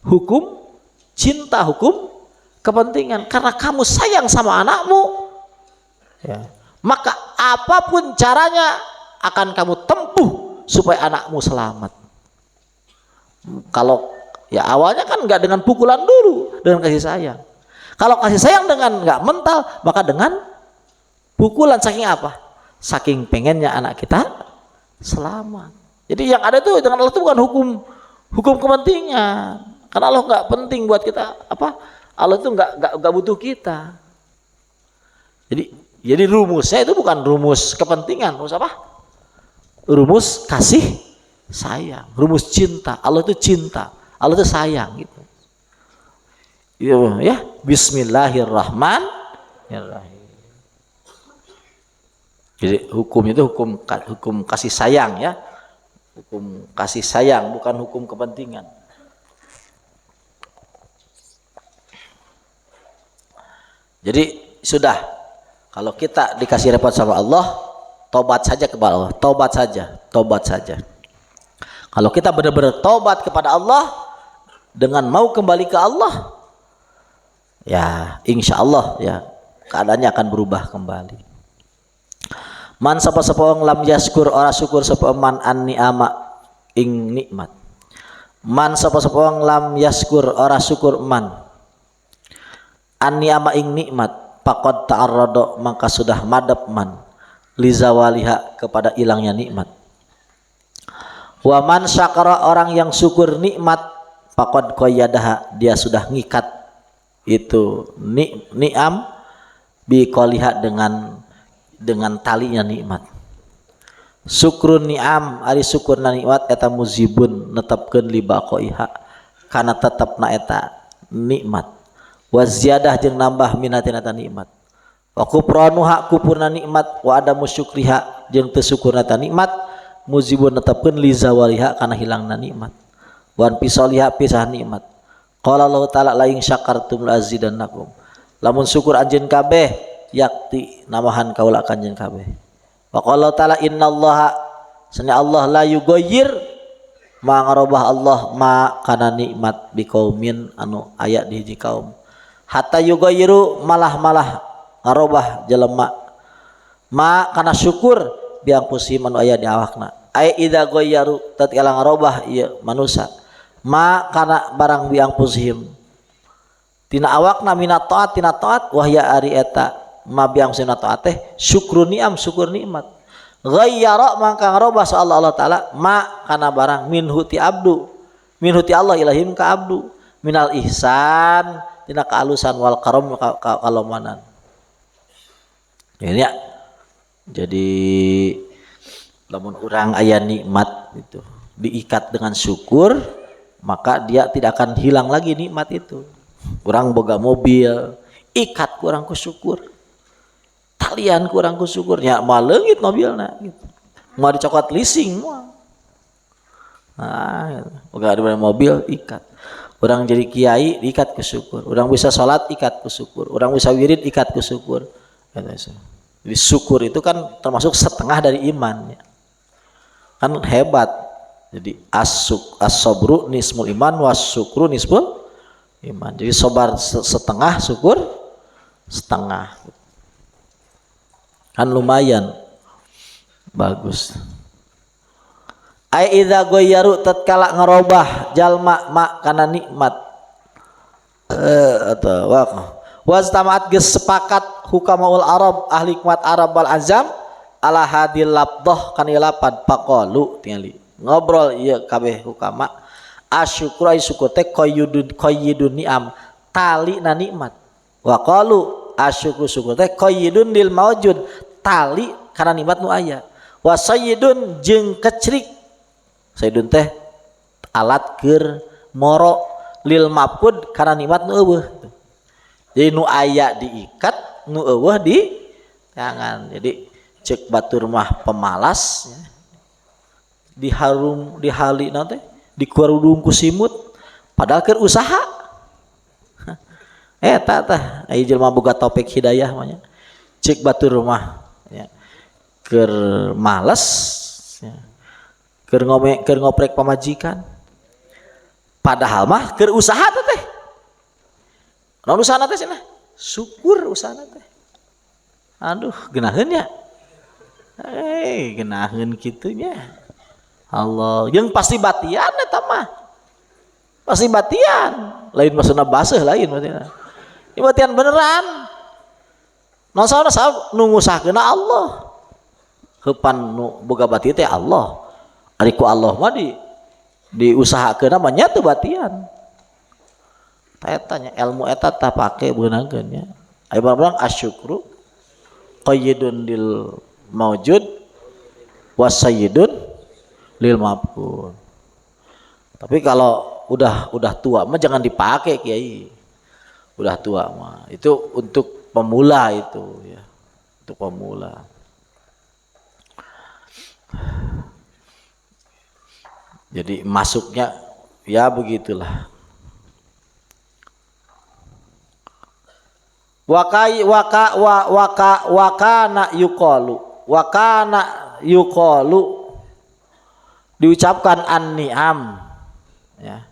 Speaker 1: Hukum cinta, hukum kepentingan. Karena kamu sayang sama anakmu, ya, maka apapun caranya akan kamu tempuh supaya anakmu selamat. Kalau ya awalnya kan nggak dengan pukulan dulu, dengan kasih sayang. Kalau kasih sayang dengan nggak mental, maka dengan pukulan. Saking apa? Saking pengennya anak kita selamat. Jadi yang ada itu dengan Allah itu bukan hukum kepentingan. Karena Allah nggak penting buat kita apa? Allah itu nggak butuh kita. Jadi rumusnya itu bukan rumus kepentingan, rumus apa? Rumus kasih sayang, rumus cinta. Allah itu cinta, Allah itu sayang gitu. Ya, Bismillahirrahmanirrahim. Jadi hukum itu hukum kasih sayang ya, hukum kasih sayang bukan hukum kepentingan. Jadi sudah, kalau kita dikasih repot sama Allah, tobat saja kepada Allah, tobat saja. Kalau kita benar-benar tobat kepada Allah dengan mau kembali ke Allah, ya insya Allah ya keadaannya akan berubah kembali. Man sapa wong lam yaskur ora syukur sapa man an ni'ama ing nikmat. Man sapa wong lam yaskur ora syukur man an ni'ama ing nikmat, faqad ta'arrada maka sudah madap man lizawaliha kepada hilangnya nikmat. Wa man syakara orang yang syukur nikmat, faqad qayyadaha dia sudah ngikat itu ni'am biqaliha dengan talinya nikmat. Syukrun ni'am ari syukurna nikmat eta muzibun netepkeun li baqaiha kana tetepna eta nikmat. Wa ziyadah jeung nambah minatina eta nikmat. Wa kupranuha kupurna nikmat wa adamu syukriha jeung teu syukurna eta nikmat muzibun netepkeun li zawaliha kana hilangna nikmat. Wan pisaliha pisah nikmat. Qala Allah taala la in syakartum la azidannakum. Lamun syukur anjeun kabeh yakti namahan kaula ka anjeun kabeh. Wa qala ta'ala innallaha sanya Allah la yugoyir ma ngarobah Allah ma kana nikmat biqaumin anu aya di hiji kaum hatta yugoyiru malah ngarobah jelema ma kana syukur biang pusim anu aya di awakna ai idza goyaru tatkala ngarobah ieu manusia ma kana barang biang pusim tina awakna minat taat tina taat wahya ari eta ma biang pusim taat teh syukur ni'am syukur nikmat ghayyara maka ngarobah sa Allah taala ma kana barang minhu ti abdu minhu ti Allah ilahim ka abdu minal ihsan tina kaalusan wal karam kalomanan ya jadi lamun urang aya nikmat itu diikat dengan syukur maka dia tidak akan hilang lagi nikmat itu. Urang boga mobil ikat kurang ku syukur talian kurang ku syukurnya mah leungit mobilna gitu mau dicokot leasing mah nah gitu. Boga ada mobil ikat urang jadi kiai ikat ku syukur urang bisa salat ikat ku syukur urang bisa wirid ikat ku syukur gitu. Jadi syukur itu kan termasuk setengah dari iman ya. Kan hebat. Jadi as-sabru nismul iman was-syukru nismul iman. Jadi sabar setengah, syukur setengah. Kan lumayan. Bagus. Ai idza ghayyaru tatkala ngarobah jalma ma kana nikmat atau wastamaat geus sepakat hukamaul arab ahli hikmat arab wal azam ala hadil labdah kana lapad faqalu tingali ngobrol ieu kabeh hukama asyukru ay syukur teh qayyidun ni'am tali na nikmat wa qalu asyukru syukur teh qayyidun lil maujud tali kana nikmat nu aya wa sayyidun jeung kecrik sayyidun teh alat keur moro lil mafqud kana nikmat nu eueuh. Jadi nu aya diikat, nu eueuh di tangan. Jadi cek batur mah pemalas, ya. Dihali nanti, dikurudung ku simut, padahal keur usaha. Tah, ai jelema boga topik hidayah mah nya. Cek batur mah, ya. Keur males, ya. Keur ngoprek pamajikan. Padahal mah keur usaha teh. Naon usahana teh cenah? Syukur usahana teh. Aduh, geunaheun nya. Geunaheun kitu nya. Allah, yang pasti batian eta mah. Pasti batian. Lain maksudna baseuh lain maksudna. Ieu batian beneran. Naon saha nu ngusahkeunna Allah. Heupan nu boga bati teh Allah. Ari ku Allah mah diusahakeunna mah nya teu batian. Eta nya ilmu eta tah pake beunangkeun nya. Aya barang asyukru qayyidun lil maujud wasayyidun lil mafqud. Tapi kalau udah tua mah jangan dipakai kiai. Udah tua mah. Itu untuk pemula itu ya. Untuk pemula. Jadi masuknya ya begitulah. Wakana yuqalu diucapkan an-ni'am ya.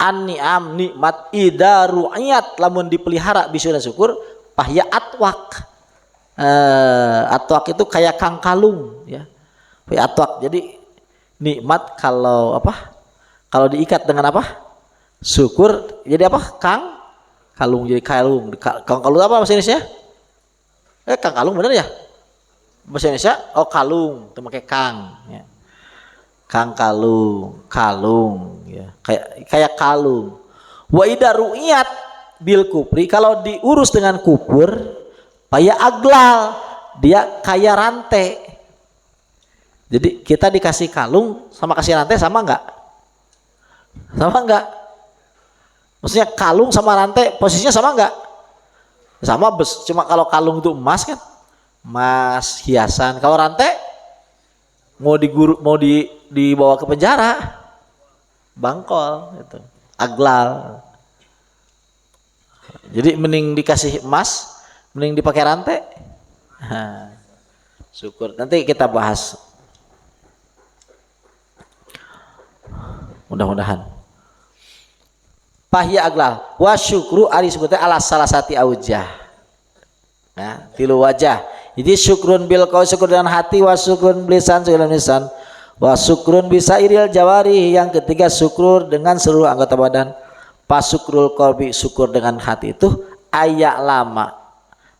Speaker 1: An-ni'am nikmat idza ru'iyat lamun dipelihara bisyukur syukur fahya atwaq. Atwaq itu kayak kang kalung ya. Atwaq jadi nikmat kalau apa? Kalau diikat dengan apa? Syukur jadi apa? Kalung jadi kalung. Kalung apa bahasa Indonesia? Kang kalung bener ya? Bahasa Indonesia oh kalung, itu pakai kang ya. Kang kalung ya. Kayak kalung. Wa idza ru'iyat bil kupri kalau diurus dengan kupur paya aglal dia kayak rantai. Jadi kita dikasih kalung sama kasih rantai sama enggak? Sama enggak? Maksudnya kalung sama rantai posisinya sama enggak? Sama cuma kalau kalung itu emas kan? Emas hiasan. Kalau rantai mau dibawa ke penjara. Bangkol gitu. Aglal. Jadi mending dikasih emas, mending dipakai rantai. Syukur nanti kita bahas. Mudah-mudahan. Pahya aglal wa syukru ari sebutnya ala salah sati aujah. Nah, tilu wajah. Jadi syukrun bil qaul syukur dengan hati, wa syukrun bilisan syukur dengan lisan, wa syukrun bisa iril jawari, yang ketiga syukur dengan seluruh anggota badan. Pasukrul qalbi syukur dengan hati itu ayak lama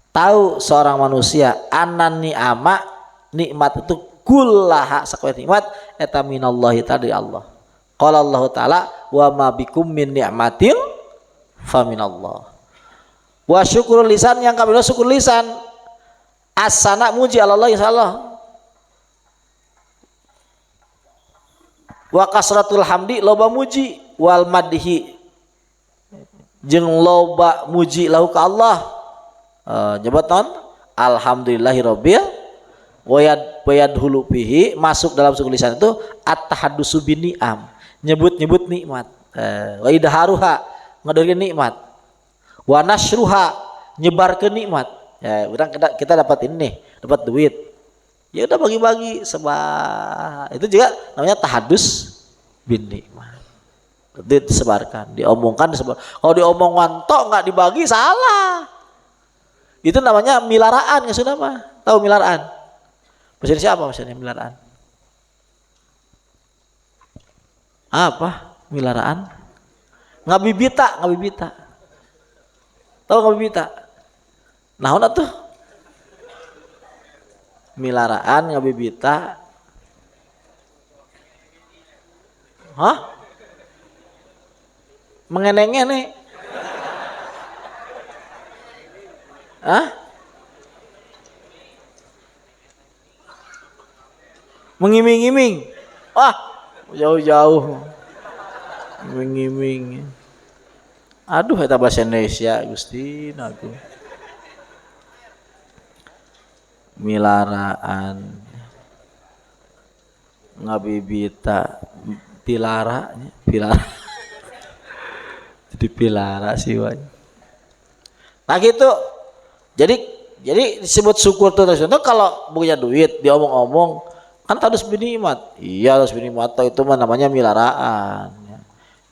Speaker 1: tahu seorang manusia anan ni'ama nikmat itu kullaha sakwa nikmat eta minallahi tadi Allah. Qala Allah taala wa ma bikum min ni'matin fa minallah. Wa syukurul lisan yang kami syukur lisan asana muji Allah insyaallah. Wa kasratul hamdi loba muji wal madhi jeung loba muji lahu ka Allah. Jabatan alhamdulillahirabbil wayad hulu bihi masuk dalam suku lisan itu at-tahaddusu bin ni'am, nyebut-nyebut nikmat. Wa idharuha ngadeureun nikmat. Wa nasruha nyebarkeun nikmat. Ya, urang kita dapat ini nih, dapat duit. Ya udah bagi-bagi sebah. Itu juga namanya tahaddus bin nikmat. Disebarkan, diomongkan, disebarkan. Kalau diomongkan tok nggak dibagi salah. Itu namanya milaraan ya sudah mah. Tahu milaraan? Maksudnya siapa maksudnya milaraan? Apa milaraan? Ngabibita, ngabibita. Tahu ngabibita? Naon atuh? Milaraan, ngabibita. Hah? Mengene-ngene. Hah? Mengiming-iming. Wah, jauh-jauh. Mengiming. Aduh, eta bahasa Indonesia Gusti aku. Milaraan. Ngabibita, pilara, pilara. Dipilara sih wanya. Nah gitu. Jadi disebut syukur tuh kalau punya duit diomong-omong kan harus binikmat. Iya harus binikmat itu mah namanya milaraan.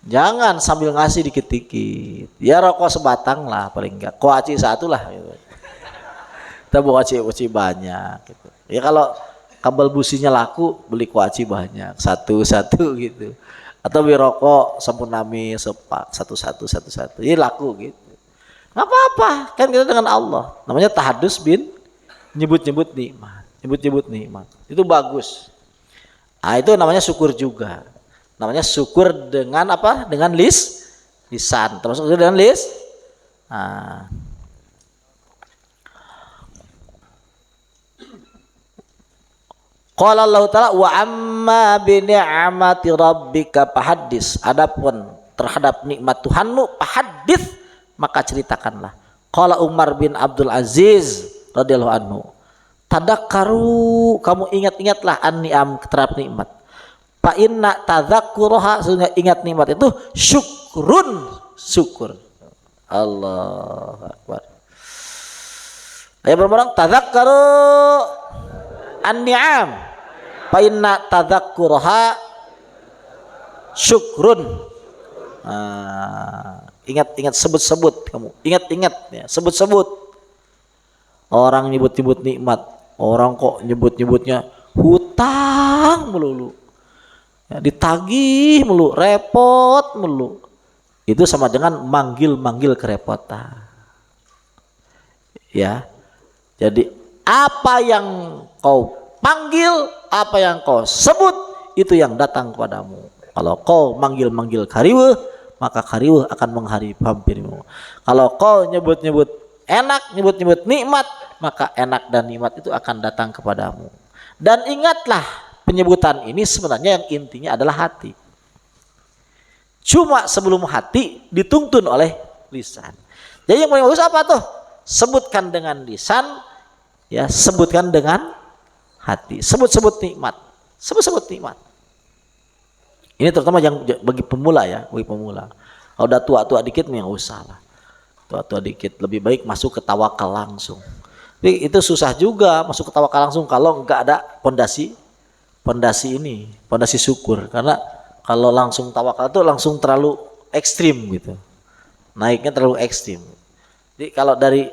Speaker 1: Jangan sambil ngasih dikit-dikit. Ya rokok sebatang lah paling enggak. Koaci satu lah gitu. Kita bawa koaci banyak gitu. Ya kalau kabel businya laku beli koaci banyak. Satu-satu gitu. Atau beli rokok sampurnami sepak satu-satu. Ini laku gitu. Nggak apa-apa, kan kita dengan Allah. Namanya tahaddus bin nyebut-nyebut nikmat. Nyebut-nyebut nikmat. Itu bagus. Nah, itu namanya syukur juga. Namanya syukur dengan apa? Dengan lisan. Termasuk dengan Nah. Qala Allah Ta'ala wa amma bi ni'mati rabbika fahaddis. Adapun terhadap nikmat Tuhanmu fahaddits, maka ceritakanlah. Qala Umar bin Abdul Aziz radhiyallahu anhu, tadakkaru, kamu ingat-ingatlah an-ni'am, terhadap nikmat. Fa inna tadzakkuraha, sehingga ingat nikmat itu syukrun, syukur. Allahu akbar. Ayo bareng-bareng, tadzakkaru an-ni'am fa inna tadzakkuraha syukrun. Ingat-ingat, sebut-sebut kamu. Ingat-ingat ya, sebut-sebut. Orang nyebut-nyebut nikmat, orang kok nyebut-nyebutnya hutang melulu. Ya, ditagih melulu, repot melulu. Itu sama dengan manggil-manggil kerepotan. Ya. Jadi apa yang kau panggil, apa yang kau sebut, itu yang datang kepadamu. Kalau kau manggil-manggil kariweuh, maka kariweuh akan menghampirimu. Kalau kau nyebut-nyebut enak, nyebut-nyebut nikmat, maka enak dan nikmat itu akan datang kepadamu. Dan ingatlah, penyebutan ini sebenarnya yang intinya adalah hati. Cuma sebelum hati dituntun oleh lisan. Jadi yang paling bagus apa tuh? Sebutkan dengan lisan, ya sebutkan dengan hati. Sebut-sebut nikmat. Sebut-sebut nikmat. Ini terutama yang bagi pemula ya, bagi pemula. Kalau udah tua-tua dikit nggak usah lah. Tua-tua dikit lebih baik masuk ke tawakal langsung. Tapi itu susah juga masuk ke tawakal langsung kalau nggak ada pondasi syukur. Karena kalau langsung tawakal itu langsung terlalu ekstrim gitu, naiknya terlalu ekstrim. Jadi kalau dari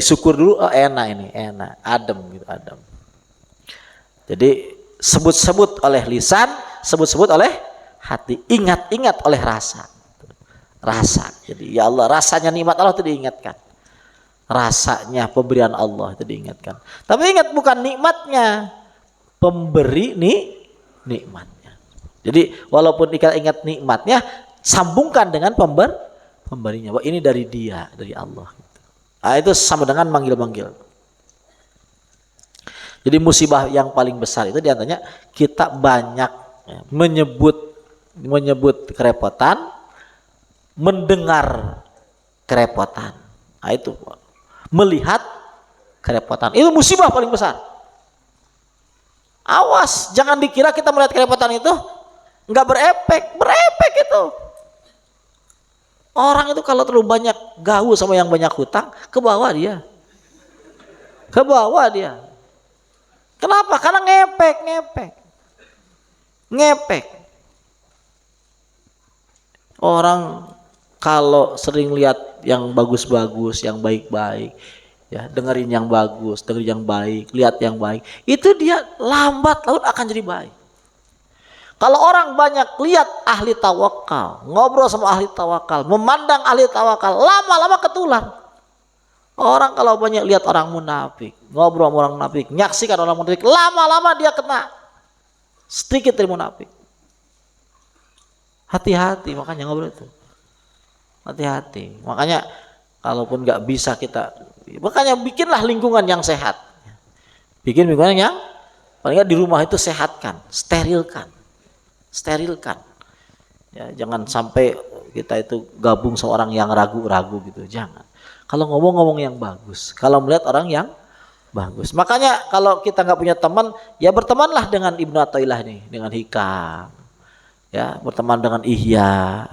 Speaker 1: syukur dulu, oh enak ini, enak, adem gitu, adem. Jadi sebut-sebut oleh lisan, sebut-sebut oleh hati, ingat-ingat oleh rasa. Jadi ya Allah, rasanya nikmat Allah itu diingatkan, rasanya pemberian Allah itu diingatkan. Tapi ingat, bukan nikmatnya, pemberi nikmatnya. Jadi walaupun kita ingat nikmatnya, sambungkan dengan pemberinya. Wah, ini dari dia, dari Allah. Nah, itu sama dengan manggil-manggil. Jadi musibah yang paling besar itu diantaranya kita banyak menyebut kerepotan, mendengar kerepotan. Nah, itu melihat kerepotan. Itu musibah paling besar. Awas, jangan dikira kita melihat kerepotan itu nggak berefek itu. Orang itu kalau terlalu banyak gaul sama yang banyak hutang, ke bawah dia. Kenapa? Karena ngepek. Orang kalau sering lihat yang bagus-bagus, yang baik-baik, ya dengerin yang bagus, dengerin yang baik, lihat yang baik, itu dia lambat laun akan jadi baik. Kalau orang banyak lihat ahli tawakal, ngobrol sama ahli tawakal, memandang ahli tawakal, lama-lama ketular. Orang kalau banyak lihat orang munafik, ngobrol sama orang munafik, nyaksikan orang munafik, lama-lama dia kena sedikit dari munafik. Hati-hati, makanya ngobrol itu. Hati-hati. Makanya kalaupun nggak bisa kita, makanya bikinlah lingkungan yang sehat. Bikin lingkungan yang paling nggak di rumah itu sehatkan, sterilkan. Ya, jangan sampai kita itu gabung sama orang yang ragu-ragu gitu, jangan. Kalau ngomong yang bagus, kalau melihat orang yang bagus. Makanya kalau kita nggak punya teman, ya bertemanlah dengan Ibnu Athaillah nih, dengan Hikam. Ya, berteman dengan Ihya,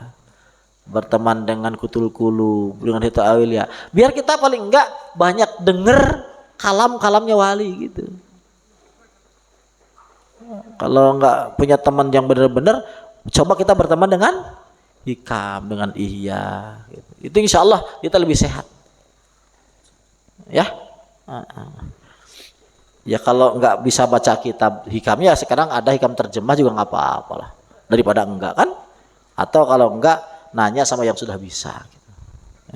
Speaker 1: berteman dengan Kutul Qulub, dengan Hita Awliya. Biar kita paling enggak banyak denger kalam-kalamnya wali gitu. Kalau enggak punya teman yang benar-benar, coba kita berteman dengan Hikam, dengan Ihya gitu. Itu insya Allah kita lebih sehat. Ya. Ya kalau enggak bisa baca kitab Hikam, ya sekarang ada Hikam terjemah juga nggak apa-apalah, daripada enggak kan. Atau kalau enggak, nanya sama yang sudah bisa gitu.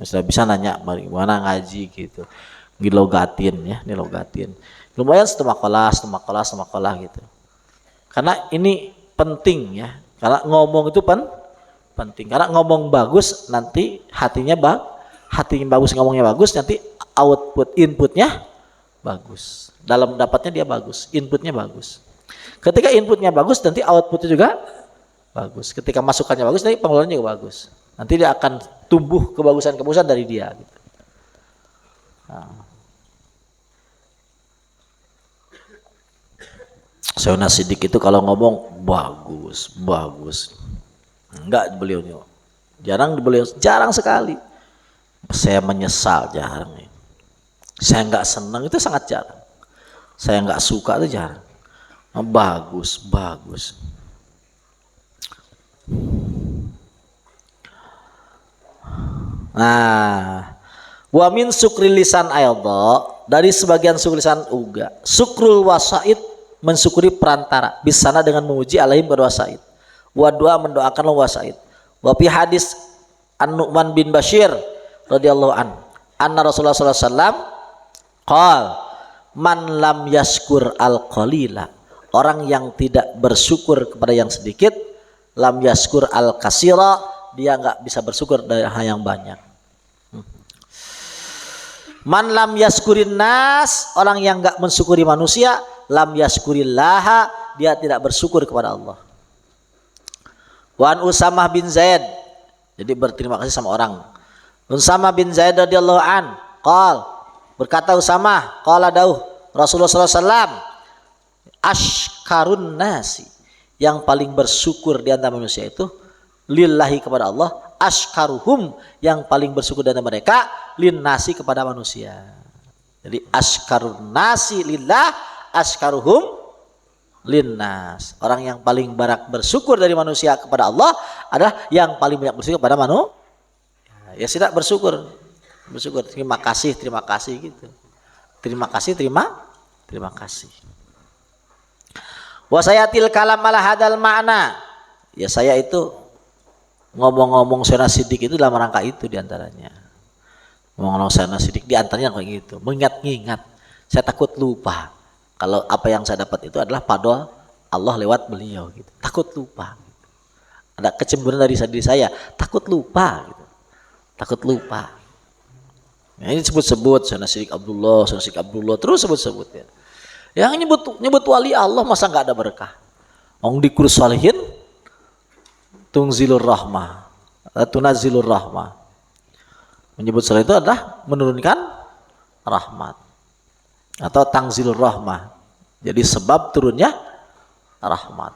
Speaker 1: Yang sudah bisa nanya bagaimana ngaji gitu, dilogatin ya, dilogatin lumayan setengah kelas gitu. Karena ini penting ya, karena ngomong itu penting, karena ngomong bagus nanti hatinya bagus, ngomongnya bagus, nanti inputnya bagus, dalam dapatnya dia bagus, inputnya bagus. Ketika inputnya bagus, nanti outputnya juga bagus. Ketika masukannya bagus, nanti pengeluarannya juga bagus. Nanti dia akan tumbuh kebagusan dari dia gitu. Nah. Sayyidina Siddiq itu kalau ngomong bagus. Enggak beliau, jarang sekali. Saya menyesal, jarang. Saya enggak senang, itu sangat jarang. Saya enggak suka, itu jarang. Bagus. Nah, wa min syukri lisan aidha, dari sebagian syukur lisan uga, syukrul wasaid, mensyukuri perantara, bisana dengan memuji alaihim berwasaid, wa doa mendoakan wasaid. Wa fi hadis An-Nu'man bin Bashir radhiyallahu anna Rasulullah sallallahu alaihi wasallam qala man lam yaskur al-qalila, orang yang tidak bersyukur kepada yang sedikit, lam yaskur al-kasira, dia enggak bisa bersyukur dari hal yang banyak. Man lam yaskurin nas, orang yang enggak mensyukuri manusia, lam yaskurillaha, dia tidak bersyukur kepada Allah. Wan Usamah bin Zaid, jadi berterima kasih sama orang. Usamah bin Zaid radhiyallahu an, berkata Usamah, qala dauh Rasulullah sallallahu alaihi wasallam, ashkarun nasi, yang paling bersyukur di antara manusia itu lillahi, kepada Allah, ashkaruhum, yang paling bersyukur dari mereka linnasi, kepada manusia. Jadi askarun nasi lillah askaruhum linnas. Orang yang paling banyak bersyukur dari manusia kepada Allah adalah yang paling banyak bersyukur pada manusia. Ya tidak bersyukur. Bersyukur, terima kasih gitu. Terima kasih. Wa sayatil kalam ala hadal makna. Ya saya itu ngomong-ngomong Sayyidina Siddiq itu dalam rangka itu diantaranya. Ngomong-ngomong Sayyidina Siddiq diantaranya kayak gitu. Mengingat-ingat. Saya takut lupa. Kalau apa yang saya dapat itu adalah pada Allah lewat beliau gitu. Takut lupa. Ada kecemburuan dari diri saya. Takut lupa gitu. Takut lupa. Nah, ini sebut-sebut Sayyidina Siddiq Abdullah terus sebut-sebut ya. Yang nyebut wali Allah masa nggak ada berkah? Ong di kurus salihin tunzilur rahmah, tunazilur rahmah. Menyebut salih itu adalah menurunkan rahmat atau tangzilur rahmah. Jadi sebab turunnya rahmat.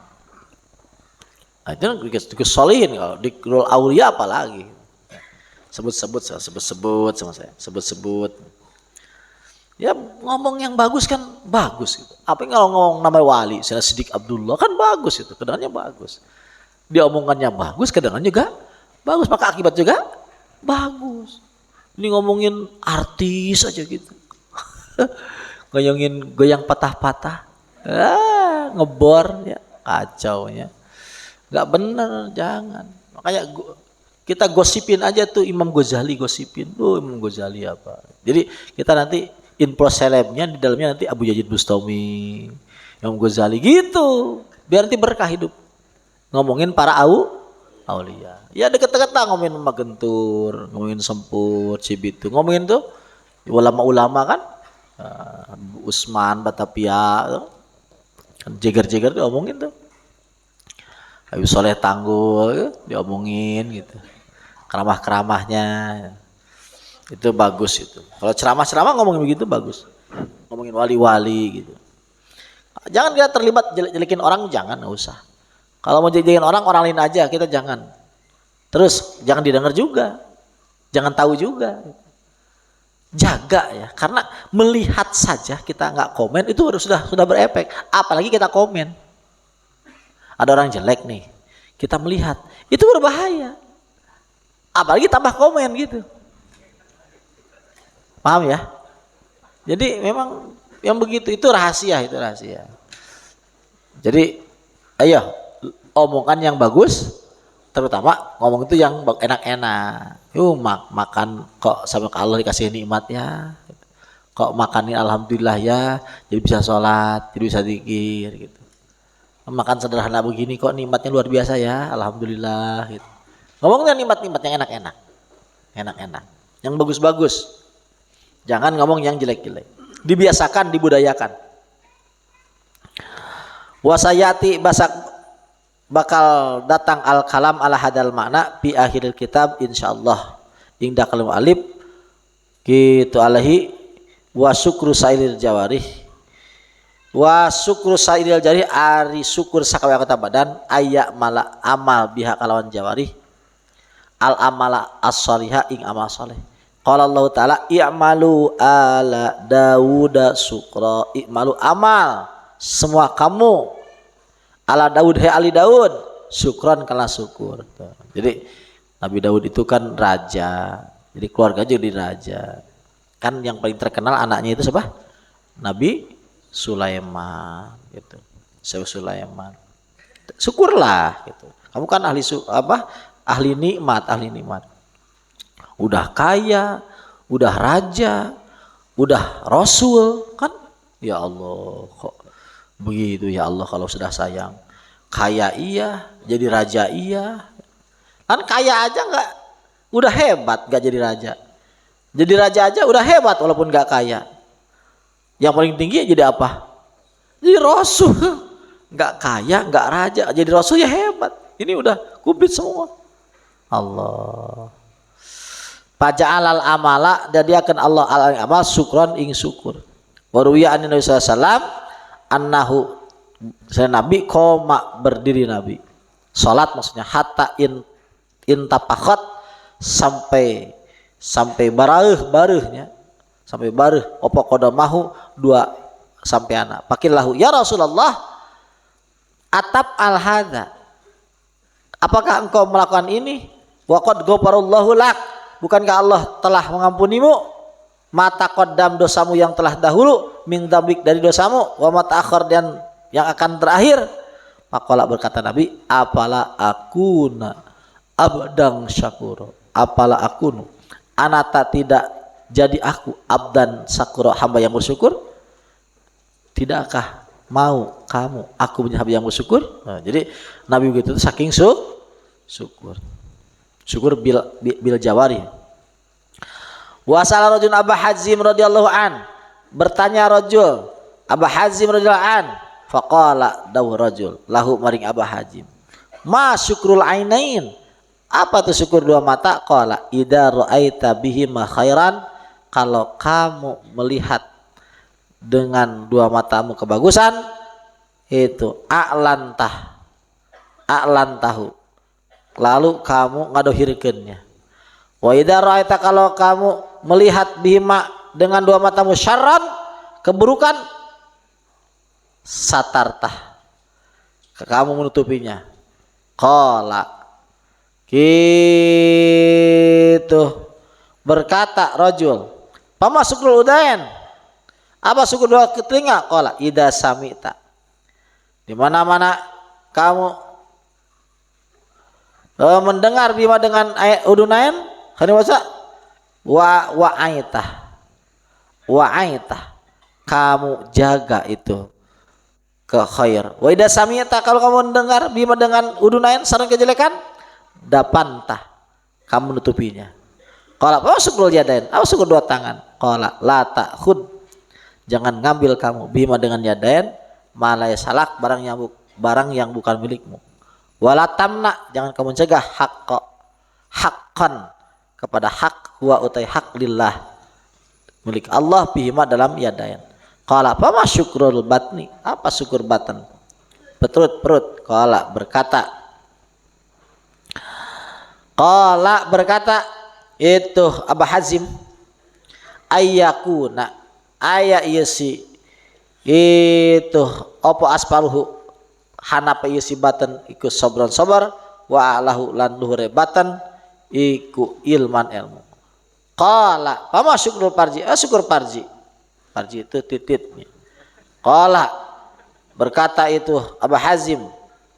Speaker 1: Nah, itu kesolihin. Kalau di kurul aulia apalagi sebut-sebut sama saya sebut-sebut. Ya ngomong yang bagus kan bagus gitu. Apa yang kalau ngomong nama wali Sayyidina Siddiq Abdullah kan bagus itu, kedengarannya bagus. Dia omongannya bagus, kedengarannya juga bagus, maka akibat juga bagus. Ini ngomongin artis aja gitu. Goyang patah-patah. Ngebor ya, kacau ya. Enggak bener, jangan. Makanya kita gosipin aja tuh Imam Ghazali gosipin. Imam Ghazali apa. Jadi kita nanti info selebnya di dalamnya nanti Abu Yazid Bustami, Imam Ghazali gitu. Biar nanti berkah hidup. Ngomongin para aulia. Ya deket-deket lah ngomongin Magentur, ngomongin Sempur, Cibitu. Ngomongin tuh ulama-ulama kan. Usman, Batavia, jeger-jeger tuh ngomongin tuh. Habib Soleh Tanggul diomongin gitu. Keramah-keramahnya. Itu bagus itu. Kalau ceramah-ceramah ngomongin begitu bagus. Ngomongin wali-wali gitu. Jangan kita terlibat jelekin orang, jangan, nggak usah. Kalau mau jelekin orang lain aja, kita jangan. Terus jangan didengar juga. Jangan tahu juga. Jaga ya, karena melihat saja kita nggak komen itu sudah berefek. Apalagi kita komen. Ada orang jelek nih, kita melihat, itu berbahaya. Apalagi tambah komen gitu. Paham ya? Jadi memang yang begitu itu rahasia. Jadi ayo omongan yang bagus, terutama ngomong itu yang enak-enak. Makan kok sama Allah dikasih nikmat ya. Kok makanin alhamdulillah ya, jadi bisa sholat, jadi bisa zikir gitu. Makan sederhana begini kok nikmatnya luar biasa ya, alhamdulillah gitu. Ngomongnya nikmat-nikmat yang enak-enak. Yang bagus-bagus. Jangan ngomong yang jelek-jelek. Dibiasakan, dibudayakan. Wasayati bakal datang al-kalam ala hadal makna fi akhiril kitab insyaallah. Indah kalim alif gitu alaihi wa syukru sairil jawarih. Wa syukru sairil jawarih ari syukur sakawaya kata badan ayak mala amal biha kalawan jawarih. Al amala as-salihah ing amal saleh. Qala Allah Ta'ala i'malu ala Dawuda syukra. I'malu amal semua kamu ala Daud ali Daud syukran kala syukur. Jadi Nabi Daud itu kan raja. Jadi keluarga jadi raja. Kan yang paling terkenal anaknya itu siapa? Nabi Sulaiman gitu. Sulaiman. Syukurlah gitu. Kamu kan ahli nikmat. Udah kaya, udah raja, udah rasul kan? Ya Allah, kok begitu ya Allah kalau sudah sayang. Kaya iya, jadi raja iya. Kan kaya aja nggak, udah hebat nggak jadi raja. Jadi raja aja udah hebat walaupun nggak kaya. Yang paling tinggi jadi apa? Jadi rasul. Nggak kaya, nggak raja, jadi rasul ya hebat. Ini udah kubit semua. Allah. Paja'alal amala dan dia akan Allah al-amal syukron ing syukur. Waruya an Nabi sallallahu alaihi wasallam annahu saya Nabi koma berdiri Nabi. Salat maksudnya hatta intapakhat sampai bareuhnya sampai baru opo kodamahu dua sampai anak pakillahu ya Rasulullah atap al hadza, apakah engkau melakukan ini? Waqad ghafarallahu lak, bukankah Allah telah mengampunimu mata qaddam dosamu yang telah dahulu min dzambik dari dosamu wa mata akhir dan yang akan terakhir. Maqala berkata Nabi, apala akuna abdang syakuro, apala akunu anata tidak jadi aku abdan syakuro hamba yang bersyukur, tidakkah mau kamu aku punya hamba yang bersyukur? Nah, jadi Nabi begitu saking syukur bil jawari. Wa sala rajul Abu Hazim radhiyallahu an, bertanya rajul Abu Hazim radhiyallahu an, faqala dawu rajul lahu maring Abu Hazim, ma syukrul ainain, apa tuh syukur dua mata? Qala idza ra'aita bihima khairan, kalau kamu melihat dengan dua matamu kebagusan, itu a'lantahu, lalu kamu ngadohirkeunnya. Wa idza ra'aita, kalau kamu melihat bihima dengan dua matamu syarran, keburukan, satartah, kamu menutupinya. Qala, gitu berkata rajul, pama syukrul udain, apa syukur dua telinga? Qala idza samita, di mana-mana kamu mendengar bima dengan udunain, hari masa wa aitah, kamu jaga itu ke khair. Wa idza samita, kalau kamu mendengar bima dengan udunain sareng kejelekan, dapantah, kamu nutupinya. Qala apa syukrul yadain, apa syukur dua tangan? Qala la ta'khud, jangan ngambil kamu bima dengan yadain malaya salak, barang yang bukan milikmu. Wala tamna, jangan kamu cegah haqqan, kepada hak, huwa utai hak lillah, milik Allah, bima dalam yadain. Qala apa ma syukrul batni, apa syukur batan? Perut. Qala berkata itu Abu Hazim, ayyakuna aya yasi itu opo asparuhu hanapa yasi batan iku sabran sabar, wa alahu lan luhure batan iku ilman ilmu. Qala pama syukrul parji, syukur parji itu tititnya. Qala berkata itu Abu Hazim,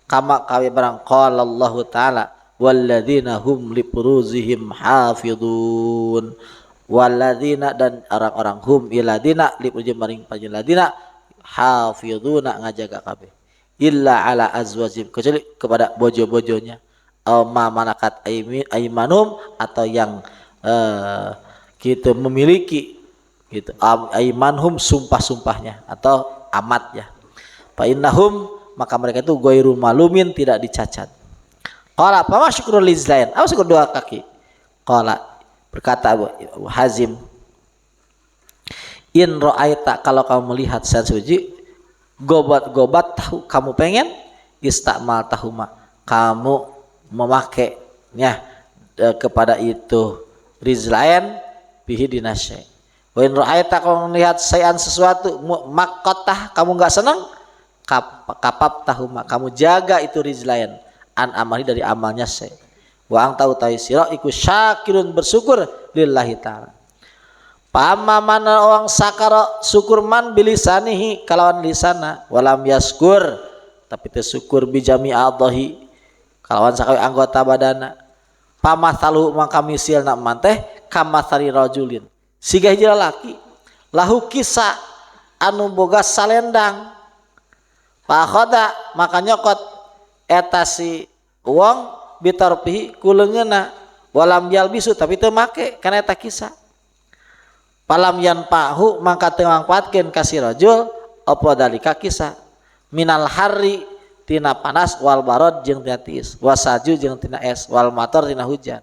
Speaker 1: kama kawi barang qala Allah taala walladzina hum li furuzihim hafidun, walladzina dan orang-orang hum iladina li furuzihim maring pajeladina hafiduna ngajaga kabeh illa ala azwajim, kecuali kepada bojo-bojonya, ma malakat aimanum, atau yang gitu memiliki gitu aimanhum, sumpah-sumpahnya atau amatnya. Fa innahum, maka mereka itu ghairu malumin, tidak dicacat. Qala apa syukrul lizain, apa syukur dua kaki? Qala berkata Abu Hazim, in ra'aita, kalau kamu melihat sesuji gobat tahu kamu pengen, istamal tahuma, kamu memakainya kepada itu rizlain bihi dinasy. Wa in ra'aita, kalau melihat sayan sesuatu makotah kamu enggak senang, kapap tahuma, kamu jaga itu rizlain an amali dari amalnya saya. Wa ang tahu sira iku syakirun, bersyukur lillahi taala. Pama mana orang sakara syukur man bilisanihi, kalawan lisana, walam yaskur, tapi tersyukur bijami adahi, kalawan sakawi anggota badana. Pamathalu mangka misilna manteh kamathari rajulin, siga hiji lalaki lahu kisah anu boga salendang, pakhoda maka nyokot eta si uang bitarpihi kuleungeuna, walam yalbisu, tapi teu make kana eta kisah. Palam yan pahu mangka teu mangpaatkeun ka si rajul apa dalika kisah minal harri tina panas, wal barod jeung tina tiis, wasaju jeung tina es, wal mator tina hujan.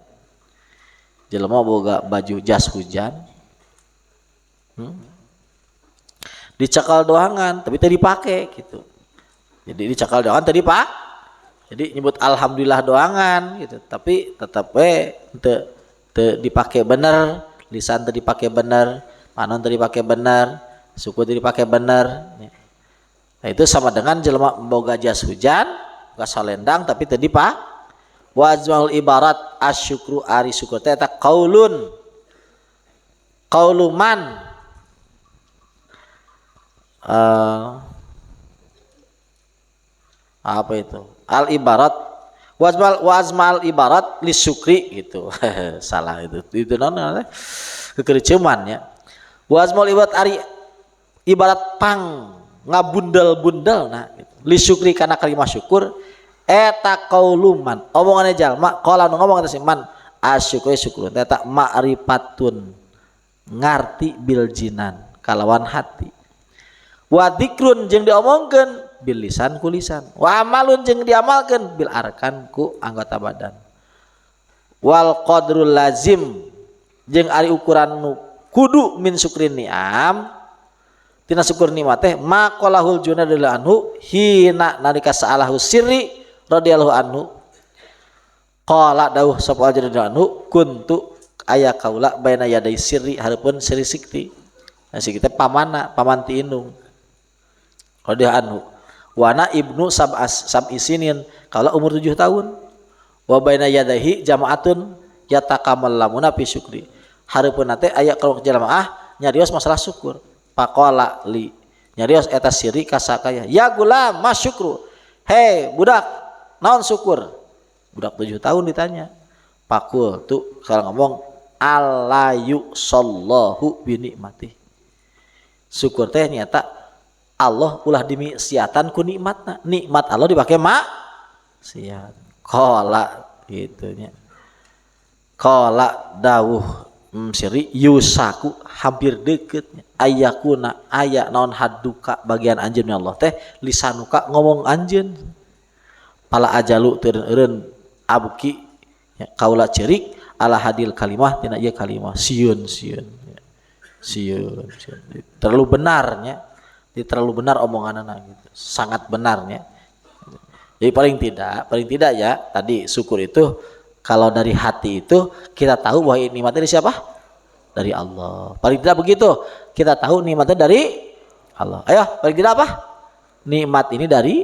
Speaker 1: Jelema boga baju jas hujan, dicekal doangan tapi teu dipake gitu. Jadi dicekal doangan teu dipake, jadi nyebut alhamdulillah doangan gitu, tapi tetap teu dipake bener, lisan teu dipake bener, panon tadi pakai benar, syukur tadi pakai benar. Nah itu sama dengan jelema boga jas hujan, boga salendang tapi tadi pak wajmaul ibarat asyukru ari syukur teh eta qaulun qauluman apa itu al ibarat wazmal ibarat li syukri gitu. Salah itu non kekereceman ya. Wazmal ibarat ari ibarat pang ngabundel-bundel nah gitu. Li syukri kana kalimat syukur eta qauluman omongannya jalma qala ngomong eta man asyukru syukur eta ma'rifatun ngarti bil jinan kalawan hati wa dzikrun jeung diomongkeun bil lisan ku lisan wa amalun jeung diamalkeun bil arkan ku anggota badan wal qadrul lazim jeung ari ukuran nu kudu min syukrin ni'am tina syukur nikmat teh maqalahul Junaid radhiyallahu anhu hina nalika sa'alahu sirri radhiyallahu anhu qala dawuh sapa radhiyallahu anhu kuntu aya kaula baina yaday sirri hareupeun sirri sikti nah sikti teh pamana pamanti indung radhiyallahu anhu wana ibnu sab'isinin kaula umur 7 tahun wa baina yadayhi jamaatun yatakamallamuna fi syukri hareupeun teh aya kelompok jamaah nyarios masalah syukur faqala li nyarios eta sirri kasakaya ya gulam masyukru hei budak naon syukur budak 7 tahun ditanya pakul tuh salah ngomong alayu sallahu bi nikmati syukur teh nyata Allah ulah dimisiatan ku nikmatna nikmat Allah dipake maksiat qala gitu nya qala dawuh siri yusaku hampir deketnya ayakuna aya naon haduka bagian anjeun Allah teh lisanuka ngomong anjeun pala ajalu teu eureun abki ya, kaula cerik ala hadil kalimah tina ieu kalimah sieun terlalu benarnya terlalu benar omonganna gitu sangat benarnya jadi paling tidak ya tadi syukur itu kalau dari hati itu kita tahu bahwa nikmatnya dari siapa dari Allah paling tidak begitu kita tahu nikmatnya dari Allah ayo paling tidak apa nikmat ini dari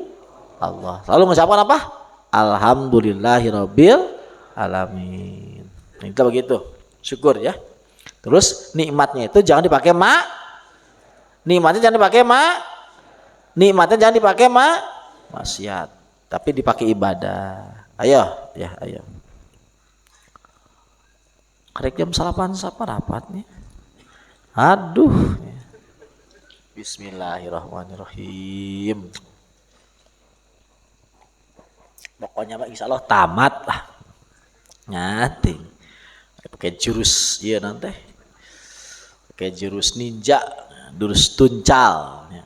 Speaker 1: Allah lalu mengucapkan apa alhamdulillahirabbil alamin itu begitu syukur ya terus nikmatnya itu jangan dipakai nikmatnya jangan dipakai maksiat tapi dipakai ibadah ayo karek jam 8 rapat nih aduh bismillahirrahmanirrahim pokoknya insya Allah tamat lah nyating pakai jurus iya nanti pakai jurus ninja jurus tuncal ya.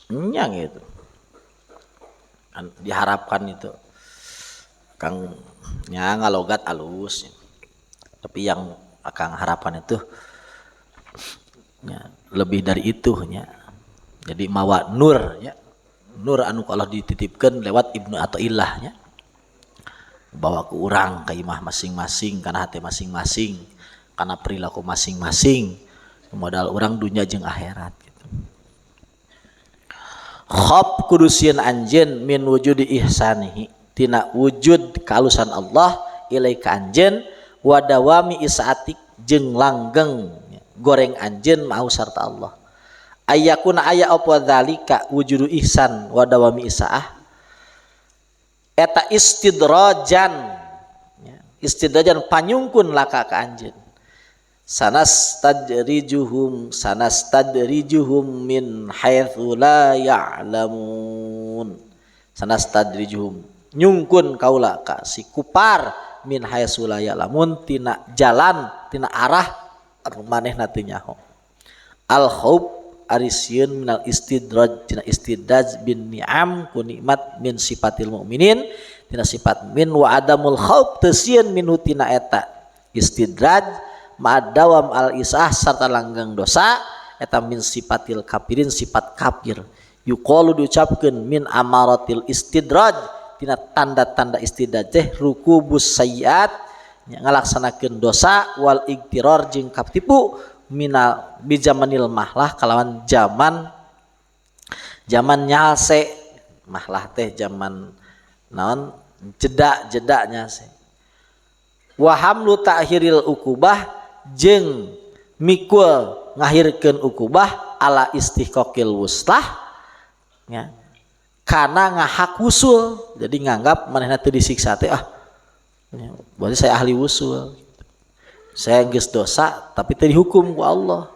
Speaker 1: Yang itu kan diharapkan itu kang nya ngalogat alus ya. Tapi yang akang harapan itu ya, lebih dari itu ya. Jadi mawa nur ya. Nur anu Allah dititipkan lewat Ibnu Athaillah ya. Bawa ke urang ka imah masing-masing kana hati masing-masing kana perilaku masing-masing modal urang dunya jeung akhirat gitu. Khab kudusian anjeun min wujudi ihsanihi tina wujud kalusan Allah ilaika anjeun wa dawami isaatik jeung langgeng goreng anjeun mau sarta Allah ayyakuna aya apa dzalika wujudu ihsan wa dawami isaah eta istidrajan panyungkun laka ka anjeun sanastadrijuhum min haitsu la ya'lamun sanastadrijuhum nyungkun kaula ka si kupar min haitsu la ya'lamun tina jalan tina arah manehna teu nyaho al khauf arisieun minal istidraj tina istidraj bin ni'am ku nikmat min sifatil mukminin tina sifat min wa adamul khauf teu sieun minhu tina eta istidraj ma'adawam al isah sarta langgeng dosa eta min sifatil kafirin sifat kafir yuqalu diucapkeun min amaratil istidraj tina tanda-tanda istidraj teh rukubus sayyiat ngalaksanakeun dosa wal igtiror jeung kaptipu minal bijamanil mahlah kalawan zaman nyalse mahlah teh zaman naon jeda nyalse wa hamlu ta'khiril ukubah jeung mikul ngahirkeun ukubah ala istihqaqil wuslah nya kana ngahak wusul jadi nganggap manehna teu disiksa teh berarti saya ahli wusul saya geus dosa tapi teu dihukum ku Allah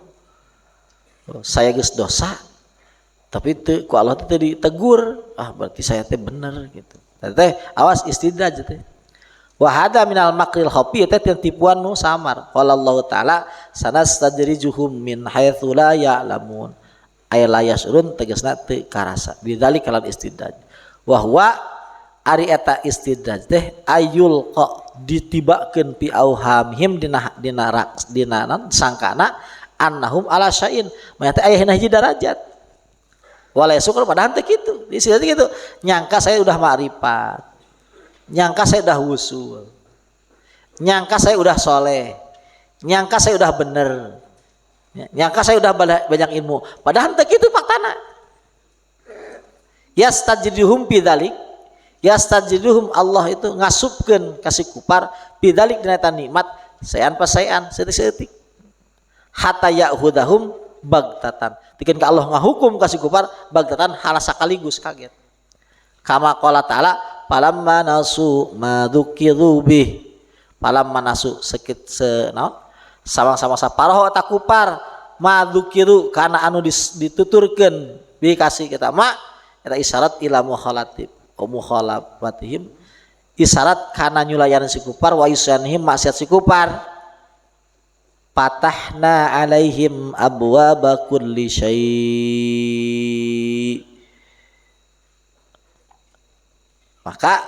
Speaker 1: saya geus dosa tapi teu ku Allah teh ditegur berarti saya teh bener gitu teh awas istidraj teh wa hada minal makril khafi teh tipuan nu samar qala Allah taala sanastadrijuhum min haitsu la ya'lamun ay la yasurun tegasna teu karasa bidzalik kalam istidraj wa huwa ari eta istidraj teh ayul qa ditibakeun pi auhamhim dina sangkana annahum ala syai'in mah teh aya hiji derajat wala syukur padahal teh kitu istidraj kitu nyangka saya udah ma'rifat nyangka saya udah wusul, nyangka saya udah soleh, nyangka saya udah bener, nyangka saya udah banyak ilmu. Padahal tak itu faktana. Yastajiduhum bidzalik, yastajiduhum Allah itu ngasupkeun kasih kupar bidzalik dina eta nikmat sayan pasayan setik-setik. Hatta ya'hudahum bagtatan. Dikeun ka Allah ngahukum kasih kupar bagtatan hala sakaligus kaget. Kama qala ta'ala palamma nasu madzukiru bih palamma nasu sekit senaon sama-sama saparoh eta kupar madzukiru kana anu dituturkeun bi kasih kita eta isyarat ila mukhalatif mukhalafatihim isyarat kana nyulayan si kupar wa yusanhim maksiat si kupar patahna alaihim abwaaba kulli syai' maka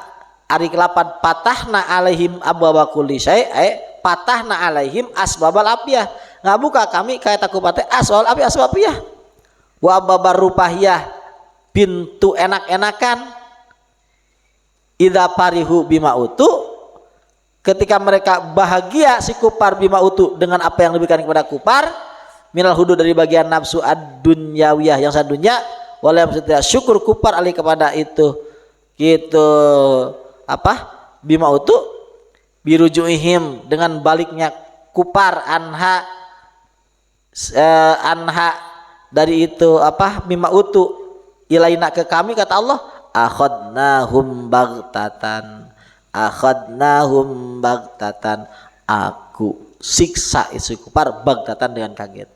Speaker 1: ari kelapan patahna alaihim abwaaba kulli syai' patahna alaihim asbabal afiyah ngabuka kami ka eta kupar teh asbabal afiyah wa babar rupahiyah pintu enak-enakan idza farihu bima utu ketika mereka bahagia si kupar bima utu dengan apa yang diberikan kepada kupar minal hudu dari bagian nafsu ad-dunyawiyah yang sadunya wala maksudnya syukur kupar ali kepada itu gitu bima utu birujuihim dengan baliknya kupar anha dari itu bima utu ilaina ke kami kata Allah akhadnahum bagtatan aku siksa isi kupar bagtatan dengan kaget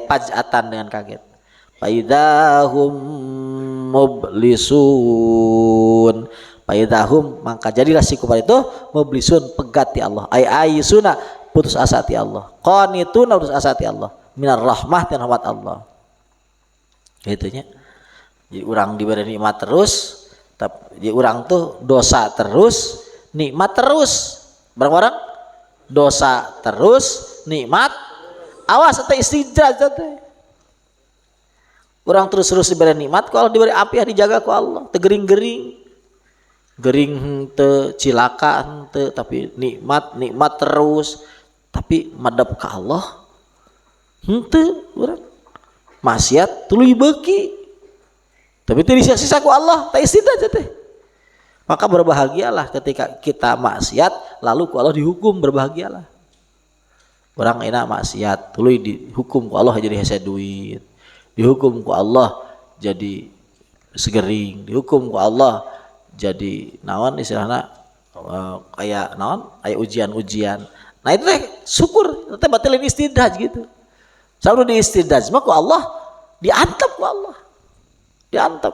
Speaker 1: pajatan dengan kaget faidahum mublisun faidahum maka jadilah si kupar itu mublisun pegat ti Allah ayisuna putus asa ti Allah qanituna putus asa ti Allah minar rahmah dan rahmat Allah gitunya jadi orang diberi nikmat terus tapi orang tuh dosa terus nikmat terus bareng-bareng dosa terus nikmat awas eta istidraj teh orang terus diberi nikmat kalau diberi api dijaga ku Allah teu gering teu cilaka teu tapi nikmat terus tapi madep ka Allah henteu urang maksiat tuluy beuki tapi teu disiksa ku Allah teh istidraj teh maka berbahagialah ketika kita maksiat lalu ku Allah dihukum berbahagialah orang enak maksiat tuluy dihukum ku Allah jadi hese duit dihukum ku Allah jadi segering dihukum ku Allah jadi naon istilahna kayak naon aya ujian-ujian nah itu teh syukur teh batilin istidraj gitu selalu di istidraj mah ku Allah diantep ku Allah diantep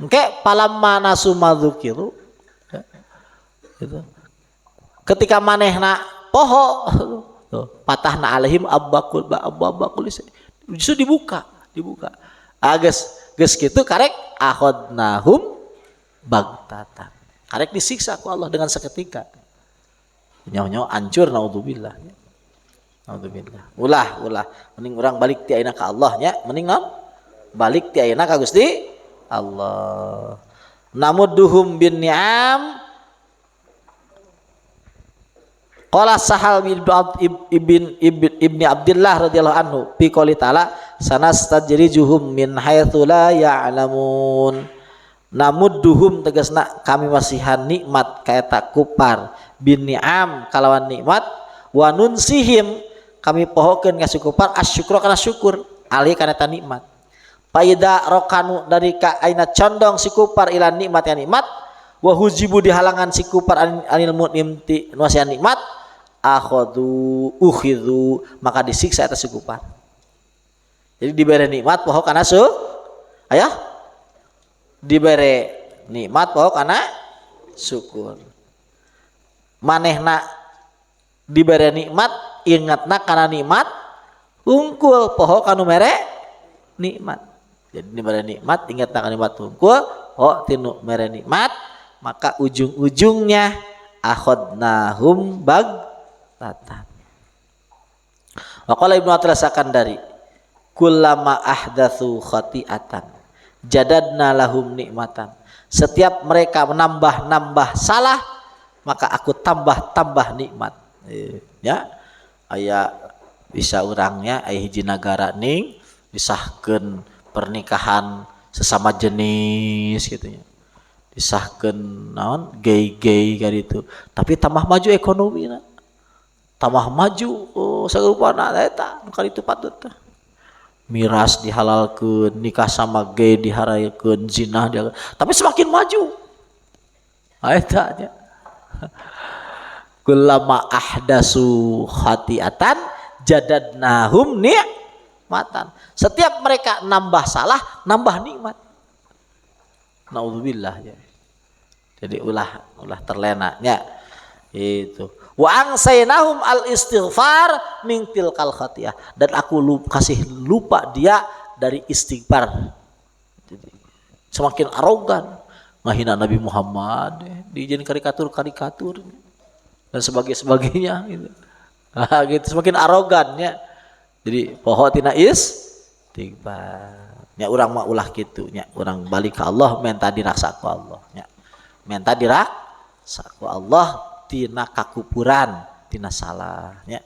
Speaker 1: engke palamma nasu madzukiru gitu ketika manehna poho patahna alaihim abbakul justru dibuka geus kitu karek akhadnahum bagtatan karek disiksa ku Allah dengan seketika nyawa hancur naudzubillah ulah mending urang balik ti ayeuna ka Allah nya mending naon balik ti ayeuna ka Gusti Allah namudduhum bin ni'am Qala Sahal ibni Abdullah radhiyallahu anhu fi qouli ta'ala sanastajrijuhum min haitsu la ya'lamun. Namudduhum tegasna kami masihan nikmat kaeta kupar bin ni'am kalawan nikmat wa nunsihim kami pohokeun ka kupar asyukra kana syukur ali kana ta nikmat. Paida rokanu dari ka aina condong si kupar ila nikmat ya nikmat wa hujibu dihalangan si kupar anil mun'im ti nuasian nikmat ukhidhu maka disiksa atas si kupar. Jadi diberi nikmat poho kana aya diberi nikmat poho kana syukur. Manehna diberi nikmat ingatna kana nikmat hungkul poho kanu mere nikmat. Jadi diberi nikmat ingatna kana nikmat hungkul poho tinu mere nikmat maka ujung-ujungnya akhadnahum baghtatan. Wa qala Ibnu Athilas Sakandari kullama ahdatsu khati'atan jadadna lahum nikmatan. Setiap mereka menambah salah maka aku tambah nikmat. Ya. Aya bisa urangnya aya hiji nagara ning disahkeun pernikahan sesama jenis gitu ya. Disahkeun naon gay ka ditu. Tapi tambah maju ekonomina. Tambah maju sarupaana eta nu kali itu patut tah. Miras dihalalkeun, nikah sama gay diharayekeun, zina dia. Tapi semakin maju. Eta nya. Kullama ahdasu khati'atan jadadnahum nikmatan. Setiap mereka nambah salah, nambah nikmat. Naudzubillah ya. Jadi ulah terlena nya. Itu. Wa angsainahum al istighfar min tilkal khati'ah dan aku kasih lupa dia dari istighfar. Jadi, semakin arogan ngahina Nabi Muhammad dijadiin karikatur dan sebagainya gitu. Nah, gitu semakin arogan ya. Jadi poho tina istighfar. Nya urang mah ulah kitu nya urang balik ka Allah minta diraksa ku Allah nya. Minta diraksa ku Allah tina kakupuran tina salah ya.